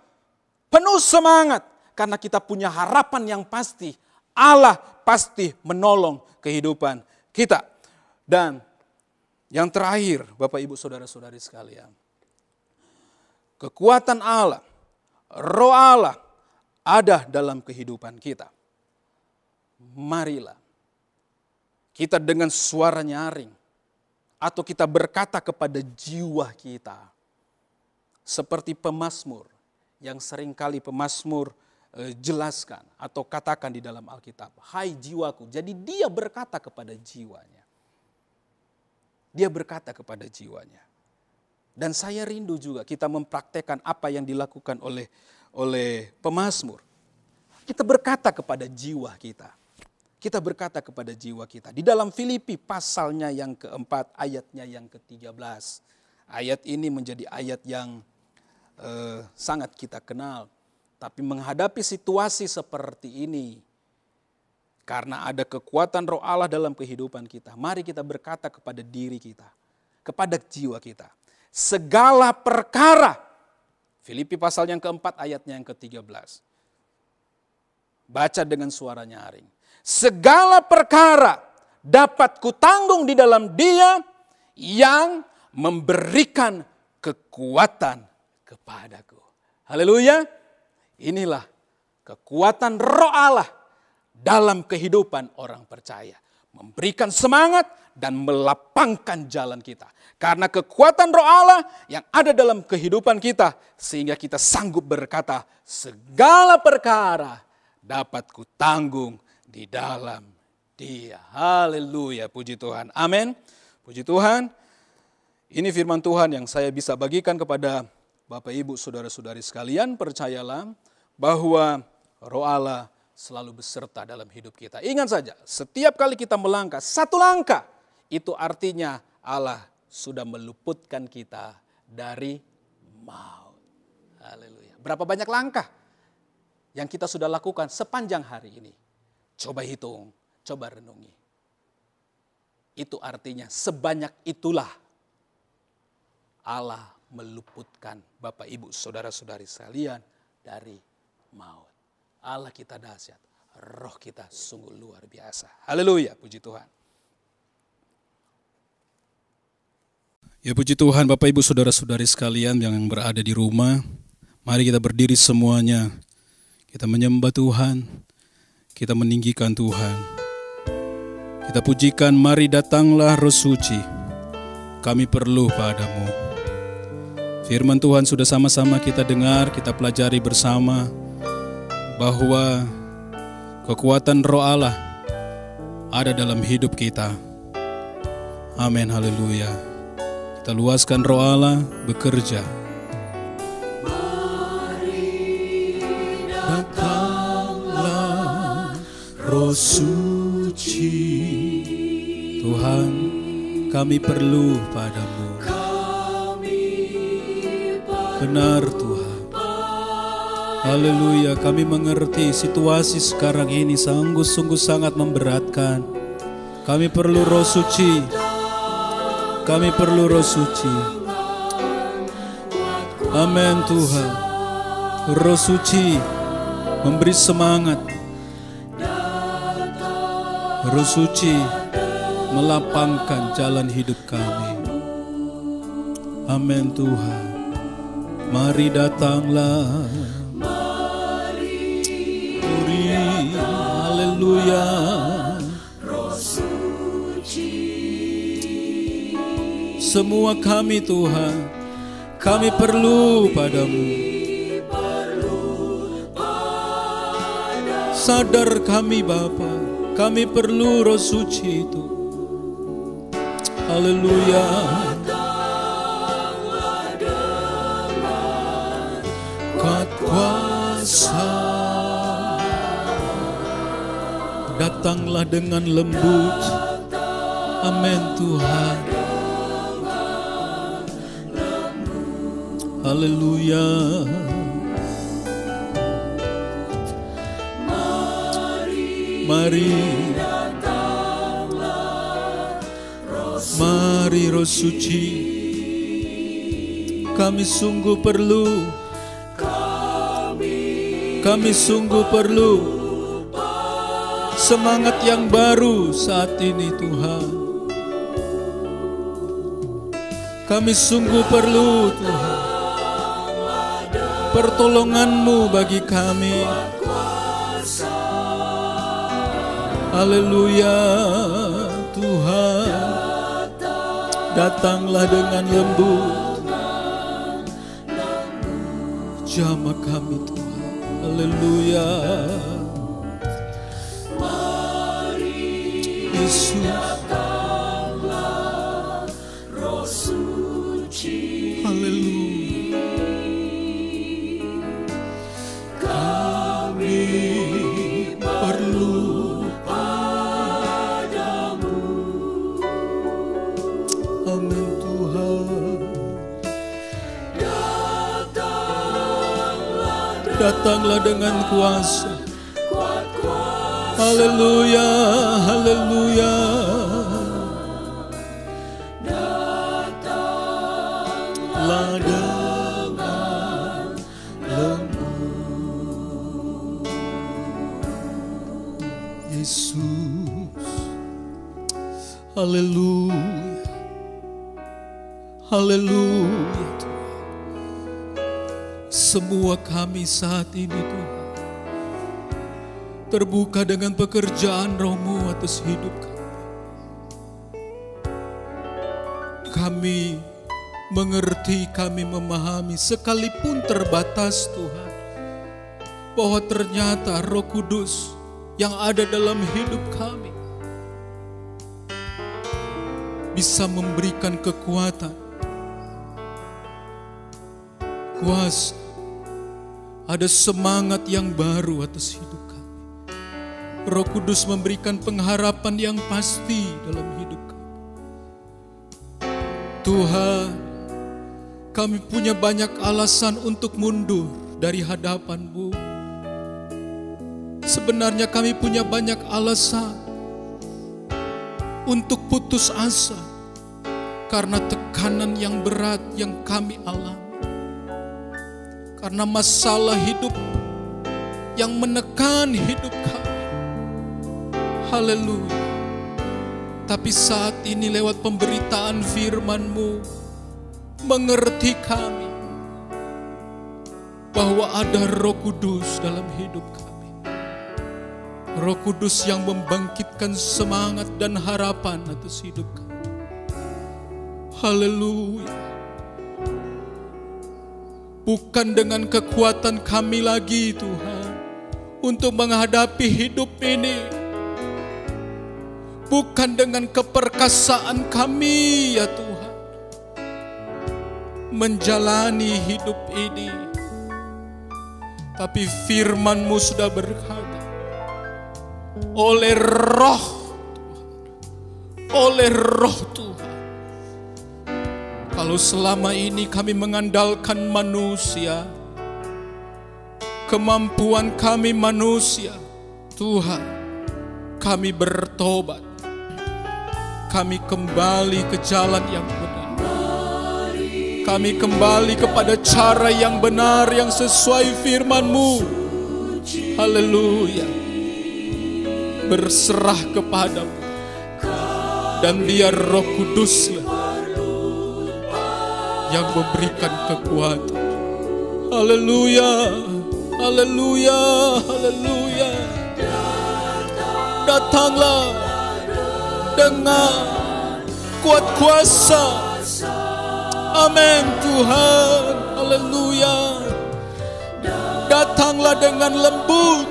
penuh semangat, karena kita punya harapan yang pasti. Allah pasti menolong kehidupan kita. Dan yang terakhir, Bapak Ibu Saudara-saudari sekalian, kekuatan Allah, Roh Allah ada dalam kehidupan kita. Marilah kita dengan suara nyaring, atau kita berkata kepada jiwa kita, seperti pemazmur yang seringkali pemazmur jelaskan atau katakan di dalam Alkitab. Hai jiwaku, jadi dia berkata kepada jiwanya. Dia berkata kepada jiwanya. Dan saya rindu juga kita mempraktekkan apa yang dilakukan oleh pemazmur. Kita berkata kepada jiwa kita. Kita berkata kepada jiwa kita. Di dalam Filipi pasalnya yang keempat, ayatnya yang ke-13. Ayat ini menjadi ayat yang sangat kita kenal. Tapi menghadapi situasi seperti ini, karena ada kekuatan Roh Allah dalam kehidupan kita, mari kita berkata kepada diri kita, kepada jiwa kita, segala perkara. Filipi pasal yang keempat ayatnya yang ke-13. Baca dengan suara nyaring. Segala perkara dapat kutanggung di dalam Dia yang memberikan kekuatan kepadaku. Haleluya. Inilah kekuatan Roh Allah dalam kehidupan orang percaya. Memberikan semangat dan melapangkan jalan kita. Karena kekuatan Roh Allah yang ada dalam kehidupan kita, sehingga kita sanggup berkata, segala perkara dapat kutanggung di dalam Dia. Haleluya, puji Tuhan. Amin. Puji Tuhan. Ini firman Tuhan yang saya bisa bagikan kepada Bapak Ibu Saudara-saudari sekalian. Percayalah bahwa Roh Allah selalu beserta dalam hidup kita. Ingat saja, setiap kali kita melangkah, satu langkah, itu artinya Allah sudah meluputkan kita dari maut. Haleluya. Berapa banyak langkah yang kita sudah lakukan sepanjang hari ini? Coba hitung, coba renungi. Itu artinya sebanyak itulah Allah meluputkan Bapak Ibu Saudara-saudari sekalian dari maut. Allah kita dahsyat, Roh kita sungguh luar biasa. Haleluya, puji Tuhan. Ya puji Tuhan Bapak Ibu Saudara-saudari sekalian yang berada di rumah. Mari kita berdiri semuanya. Kita menyembah Tuhan. Kita meninggikan Tuhan. Kita pujikan, mari datanglah Roh Suci. Kami perlu padamu. Firman Tuhan sudah sama-sama kita dengar, kita pelajari bersama bahwa kekuatan Roh Allah ada dalam hidup kita. Amin, haleluya. Kita luaskan Roh Allah bekerja. Mari datanglah Roh Suci. Tuhan, kami perlu padamu. Benar Tuhan. Haleluya, kami mengerti situasi sekarang ini sungguh sangat memberatkan. Kami perlu Roh Suci. Kami perlu Roh Suci. Amin Tuhan. Roh Suci memberi semangat. Roh Suci melapangkan jalan hidup kami. Amin Tuhan. Mari datanglah. Haleluya. Semua kami Tuhan, kami perlu padamu. Sadar kami Bapa, kami perlu Roh Suci itu. Haleluya. Kuat kuasa, datanglah dengan lembut. Amin Tuhan. Haleluya. Mari, mari Roh Suci. Kami sungguh perlu. Kami sungguh perlu semangat yang baru saat ini Tuhan. Kami sungguh perlu Tuhan pertolongan-Mu bagi kami. Haleluya Tuhan. Datanglah dengan lembut. Jamah kami Tuhan. Haleluya. Yesus. Haleluya. Kami perlu padamu. Amin Tuhan. Datanglah dengan kuasa. Haleluya, haleluya. Datanglah dengan lembut. Yesus. Haleluya. Haleluya. Semua kami saat ini Tuhan terbuka dengan pekerjaan Roh-Mu atas hidup kami. Kami mengerti, kami memahami sekalipun terbatas Tuhan, bahwa ternyata Roh Kudus yang ada dalam hidup kami bisa memberikan kekuatan, kuasa, ada semangat yang baru atas hidup kami. Roh Kudus memberikan pengharapan yang pasti dalam hidup kami. Tuhan, kami punya banyak alasan untuk mundur dari hadapan-Mu. Sebenarnya kami punya banyak alasan untuk putus asa karena tekanan yang berat yang kami alami. Karena masalah hidup yang menekan hidup kami. Haleluya. Tapi saat ini lewat pemberitaan firman-Mu, mengerti kami bahwa ada Roh Kudus dalam hidup kami. Roh Kudus yang membangkitkan semangat dan harapan atas hidup kami. Haleluya. Bukan dengan kekuatan kami lagi Tuhan untuk menghadapi hidup ini. Bukan dengan keperkasaan kami ya Tuhan menjalani hidup ini. Tapi firman-Mu sudah berkata, oleh Roh Tuhan. Kalau selama ini kami mengandalkan manusia, kemampuan kami manusia, Tuhan, kami bertobat. kami kembali ke jalan yang benar. Kami kembali kepada cara yang benar, yang sesuai firman-Mu. Haleluya. Berserah kepadamu. Dan biar Roh Kuduslah yang memberikan kekuatan. Haleluya. Haleluya. Haleluya. Datanglah dengan kuat kuasa. Amin Tuhan. Haleluya. Datanglah dengan lembut,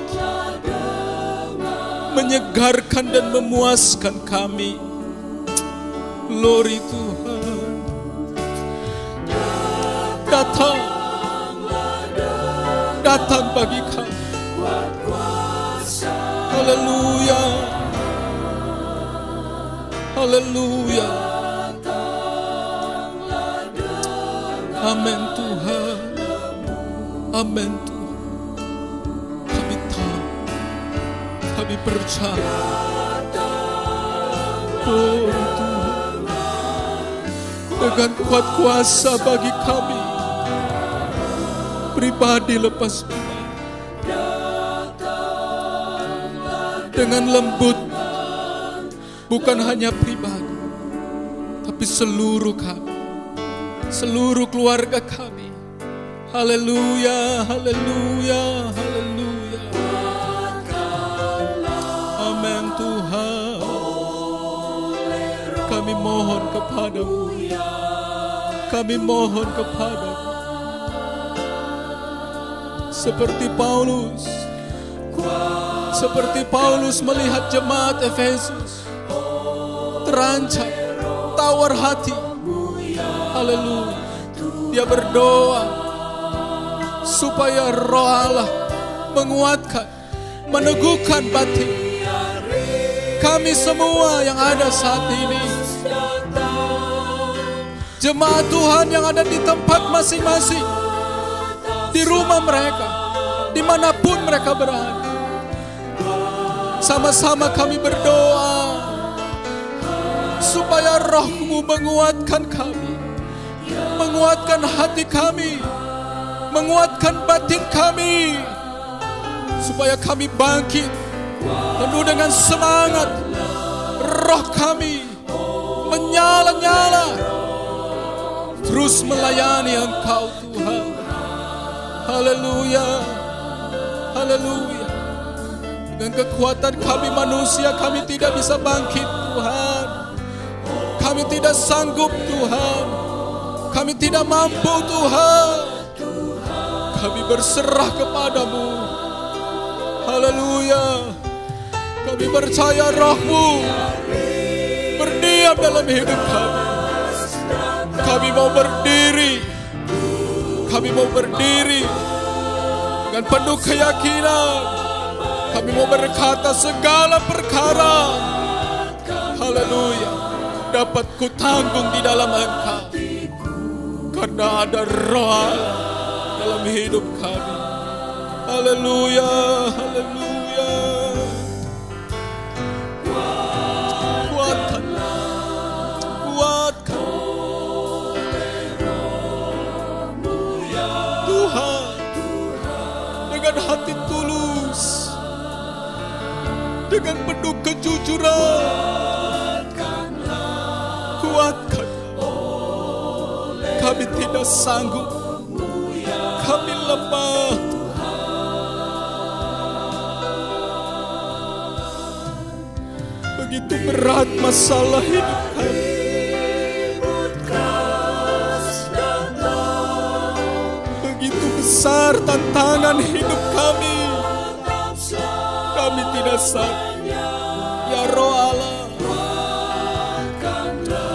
menyegarkan dan memuaskan kami. Glory Tuhan. Datang. Datang bagi kami. Haleluya. Haleluya. Amin Tuhan. Amin Tuhan. Kami tahu, kami percaya. Oh Tuhan, dengan kuat kuasa bagi kami, pribadi lepas pribadi, dengan lembut, bukan hanya pribadi, tapi seluruh kami, seluruh keluarga kami. Haleluya, haleluya, haleluya. Amin Tuhan. Kami mohon kepadamu. Kami mohon kepadamu. Seperti Paulus melihat jemaat Efesus terancam, tawar hati. Haleluya. Dia berdoa supaya Roh Allah menguatkan, meneguhkan batin kami semua yang ada saat ini. Jemaat Tuhan yang ada di tempat masing-masing, di rumah mereka, dimanapun mereka berada. Sama-sama kami berdoa supaya Roh-Mu menguatkan kami, menguatkan hati kami, menguatkan batin kami, supaya kami bangkit penuh dengan semangat. Roh kami menyala-nyala terus melayani Engkau Tuhan. Haleluya. Haleluya. Dengan kekuatan kami manusia, kami tidak bisa bangkit Tuhan. Kami tidak sanggup Tuhan. Kami tidak mampu Tuhan. Kami berserah kepadamu. Haleluya. Kami percaya Roh-Mu berdiam dalam hidup kami. Kami mau berdiri. Kami mau berdiri dengan penuh keyakinan. Kami mau berkata segala perkara, haleluya, dapat kutanggung di dalam Engkau. Karena ada Roh Allah dalam hidup kami. Haleluya, haleluya. Kuatkan, kuatkan Tuhan dengan hati tulus, dengan penuh kejujuran. Kuatkan. Kami tidak sanggup. Kami lemah. Begitu berat masalah hidup kami. Begitu besar tantangan hidup kami. Kami tidak sanggup. Ya Roh Allah.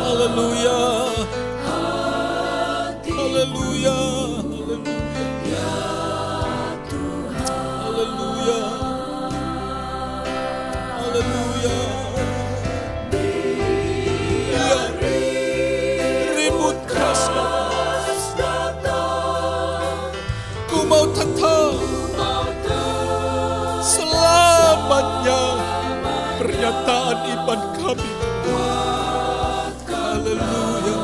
Haleluya. Haleluya. Haleluya. Haleluya. Ya, ribut keras. Ku mau tetap selamatnya pernyataan iman kami. Haleluya.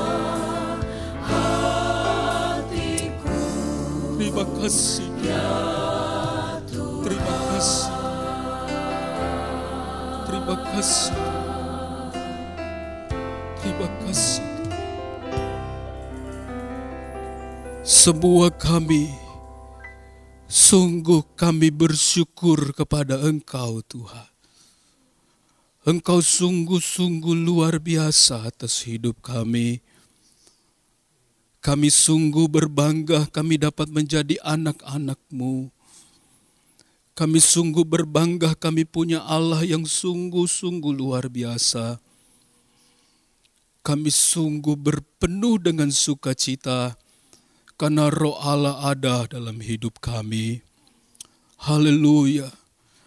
Terima kasih. Terima kasih. Terima kasih. Terima kasih. Semua kami, sungguh kami bersyukur kepada Engkau Tuhan. Engkau sungguh-sungguh luar biasa atas hidup kami. Kami sungguh berbangga kami dapat menjadi anak-anak-Mu. Kami sungguh berbangga kami punya Allah yang sungguh-sungguh luar biasa. Kami sungguh berpenuh dengan sukacita karena Roh Allah ada dalam hidup kami. Haleluya.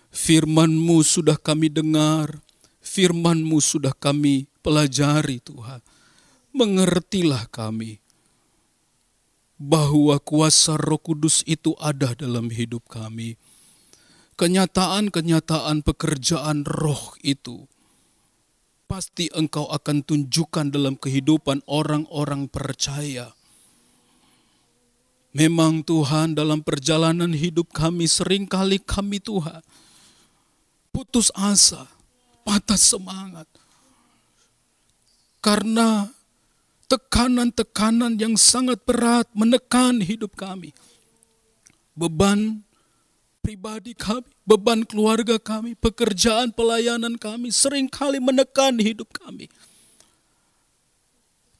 Firman-Mu sudah kami dengar, Firman-Mu sudah kami pelajari Tuhan. Mengertilah kami bahwa kuasa Roh Kudus itu ada dalam hidup kami. Kenyataan-kenyataan pekerjaan Roh itu pasti Engkau akan tunjukkan dalam kehidupan orang-orang percaya. Memang Tuhan, dalam perjalanan hidup kami seringkali kami Tuhan putus asa, patah semangat. Karena tekanan-tekanan yang sangat berat menekan hidup kami. Beban pribadi kami, beban keluarga kami, pekerjaan pelayanan kami seringkali menekan hidup kami.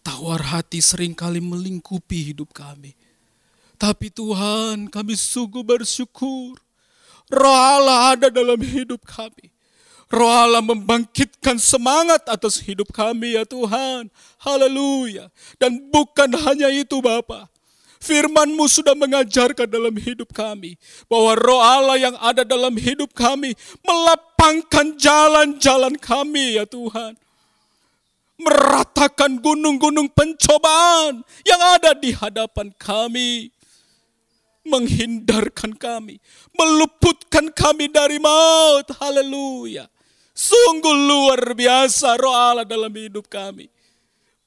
Tawar hati seringkali melingkupi hidup kami. Tapi Tuhan, kami sungguh bersyukur. Roh Allah ada dalam hidup kami. Roh Allah membangkitkan semangat atas hidup kami ya Tuhan. Haleluya. Dan bukan hanya itu Bapa. Firman-Mu sudah mengajarkan dalam hidup kami. Bahwa Roh Allah yang ada dalam hidup kami melapangkan jalan-jalan kami ya Tuhan. Meratakan gunung-gunung pencobaan yang ada di hadapan kami. Menghindarkan kami, meluputkan kami dari maut. Haleluya. Sungguh luar biasa Roh Allah dalam hidup kami.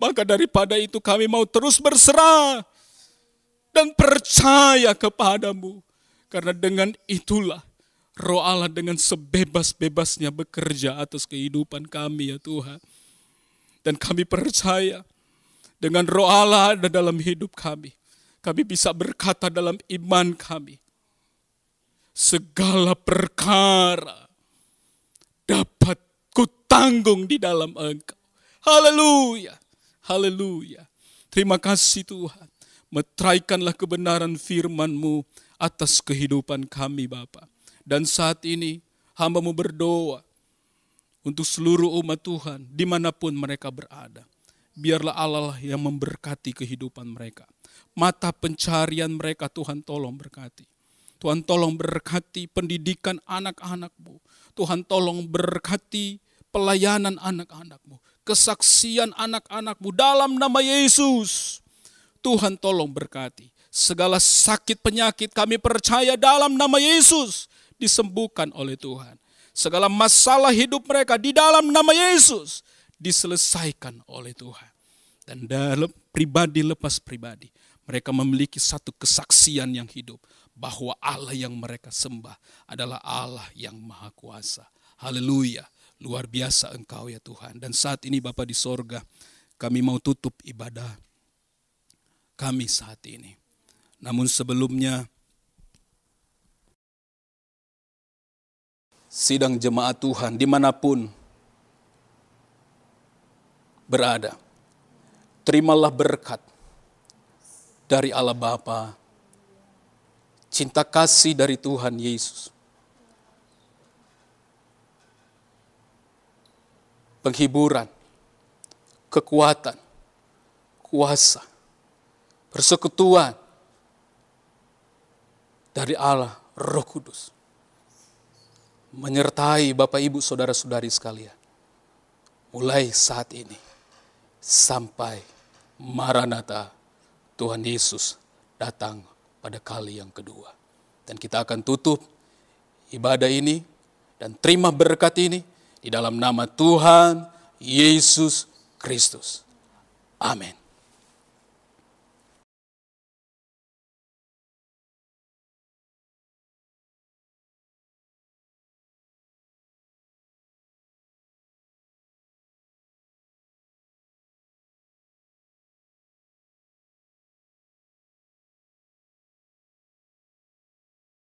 Maka daripada itu kami mau terus berserah dan percaya kepadamu. Karena dengan itulah Roh Allah dengan sebebas-bebasnya bekerja atas kehidupan kami ya Tuhan. Dan kami percaya dengan Roh Allah ada dalam hidup kami. Kami bisa berkata dalam iman kami, segala perkara dapat kutanggung di dalam Engkau. Haleluya, haleluya. Terima kasih Tuhan. Meteraikanlah kebenaran firman-Mu atas kehidupan kami Bapa. Dan saat ini hamba-Mu berdoa untuk seluruh umat Tuhan dimanapun mereka berada. Biarlah Allah yang memberkati kehidupan mereka. Mata pencarian mereka Tuhan tolong berkati. Tuhan tolong berkati pendidikan anak-anak-Mu. Tuhan tolong berkati pelayanan anak-anak-Mu. Kesaksian anak-anak-Mu dalam nama Yesus. Tuhan tolong berkati. Segala sakit penyakit kami percaya dalam nama Yesus disembuhkan oleh Tuhan. Segala masalah hidup mereka di dalam nama Yesus diselesaikan oleh Tuhan. Dan dalam pribadi lepas pribadi, mereka memiliki satu kesaksian yang hidup. Bahwa Allah yang mereka sembah adalah Allah yang Maha Kuasa. Haleluya. Luar biasa Engkau ya Tuhan. Dan saat ini Bapa di sorga, kami mau tutup ibadah kami saat ini. Namun sebelumnya, sidang jemaat Tuhan dimanapun berada, terimalah berkat dari Allah Bapa, cinta kasih dari Tuhan Yesus, penghiburan, kekuatan, kuasa, persekutuan dari Allah Roh Kudus menyertai Bapak Ibu Saudara-saudari sekalian mulai saat ini sampai Maranatha Tuhan Yesus datang pada kali yang kedua. Dan kita akan tutup ibadah ini dan terima berkat ini di dalam nama Tuhan Yesus Kristus. Amin.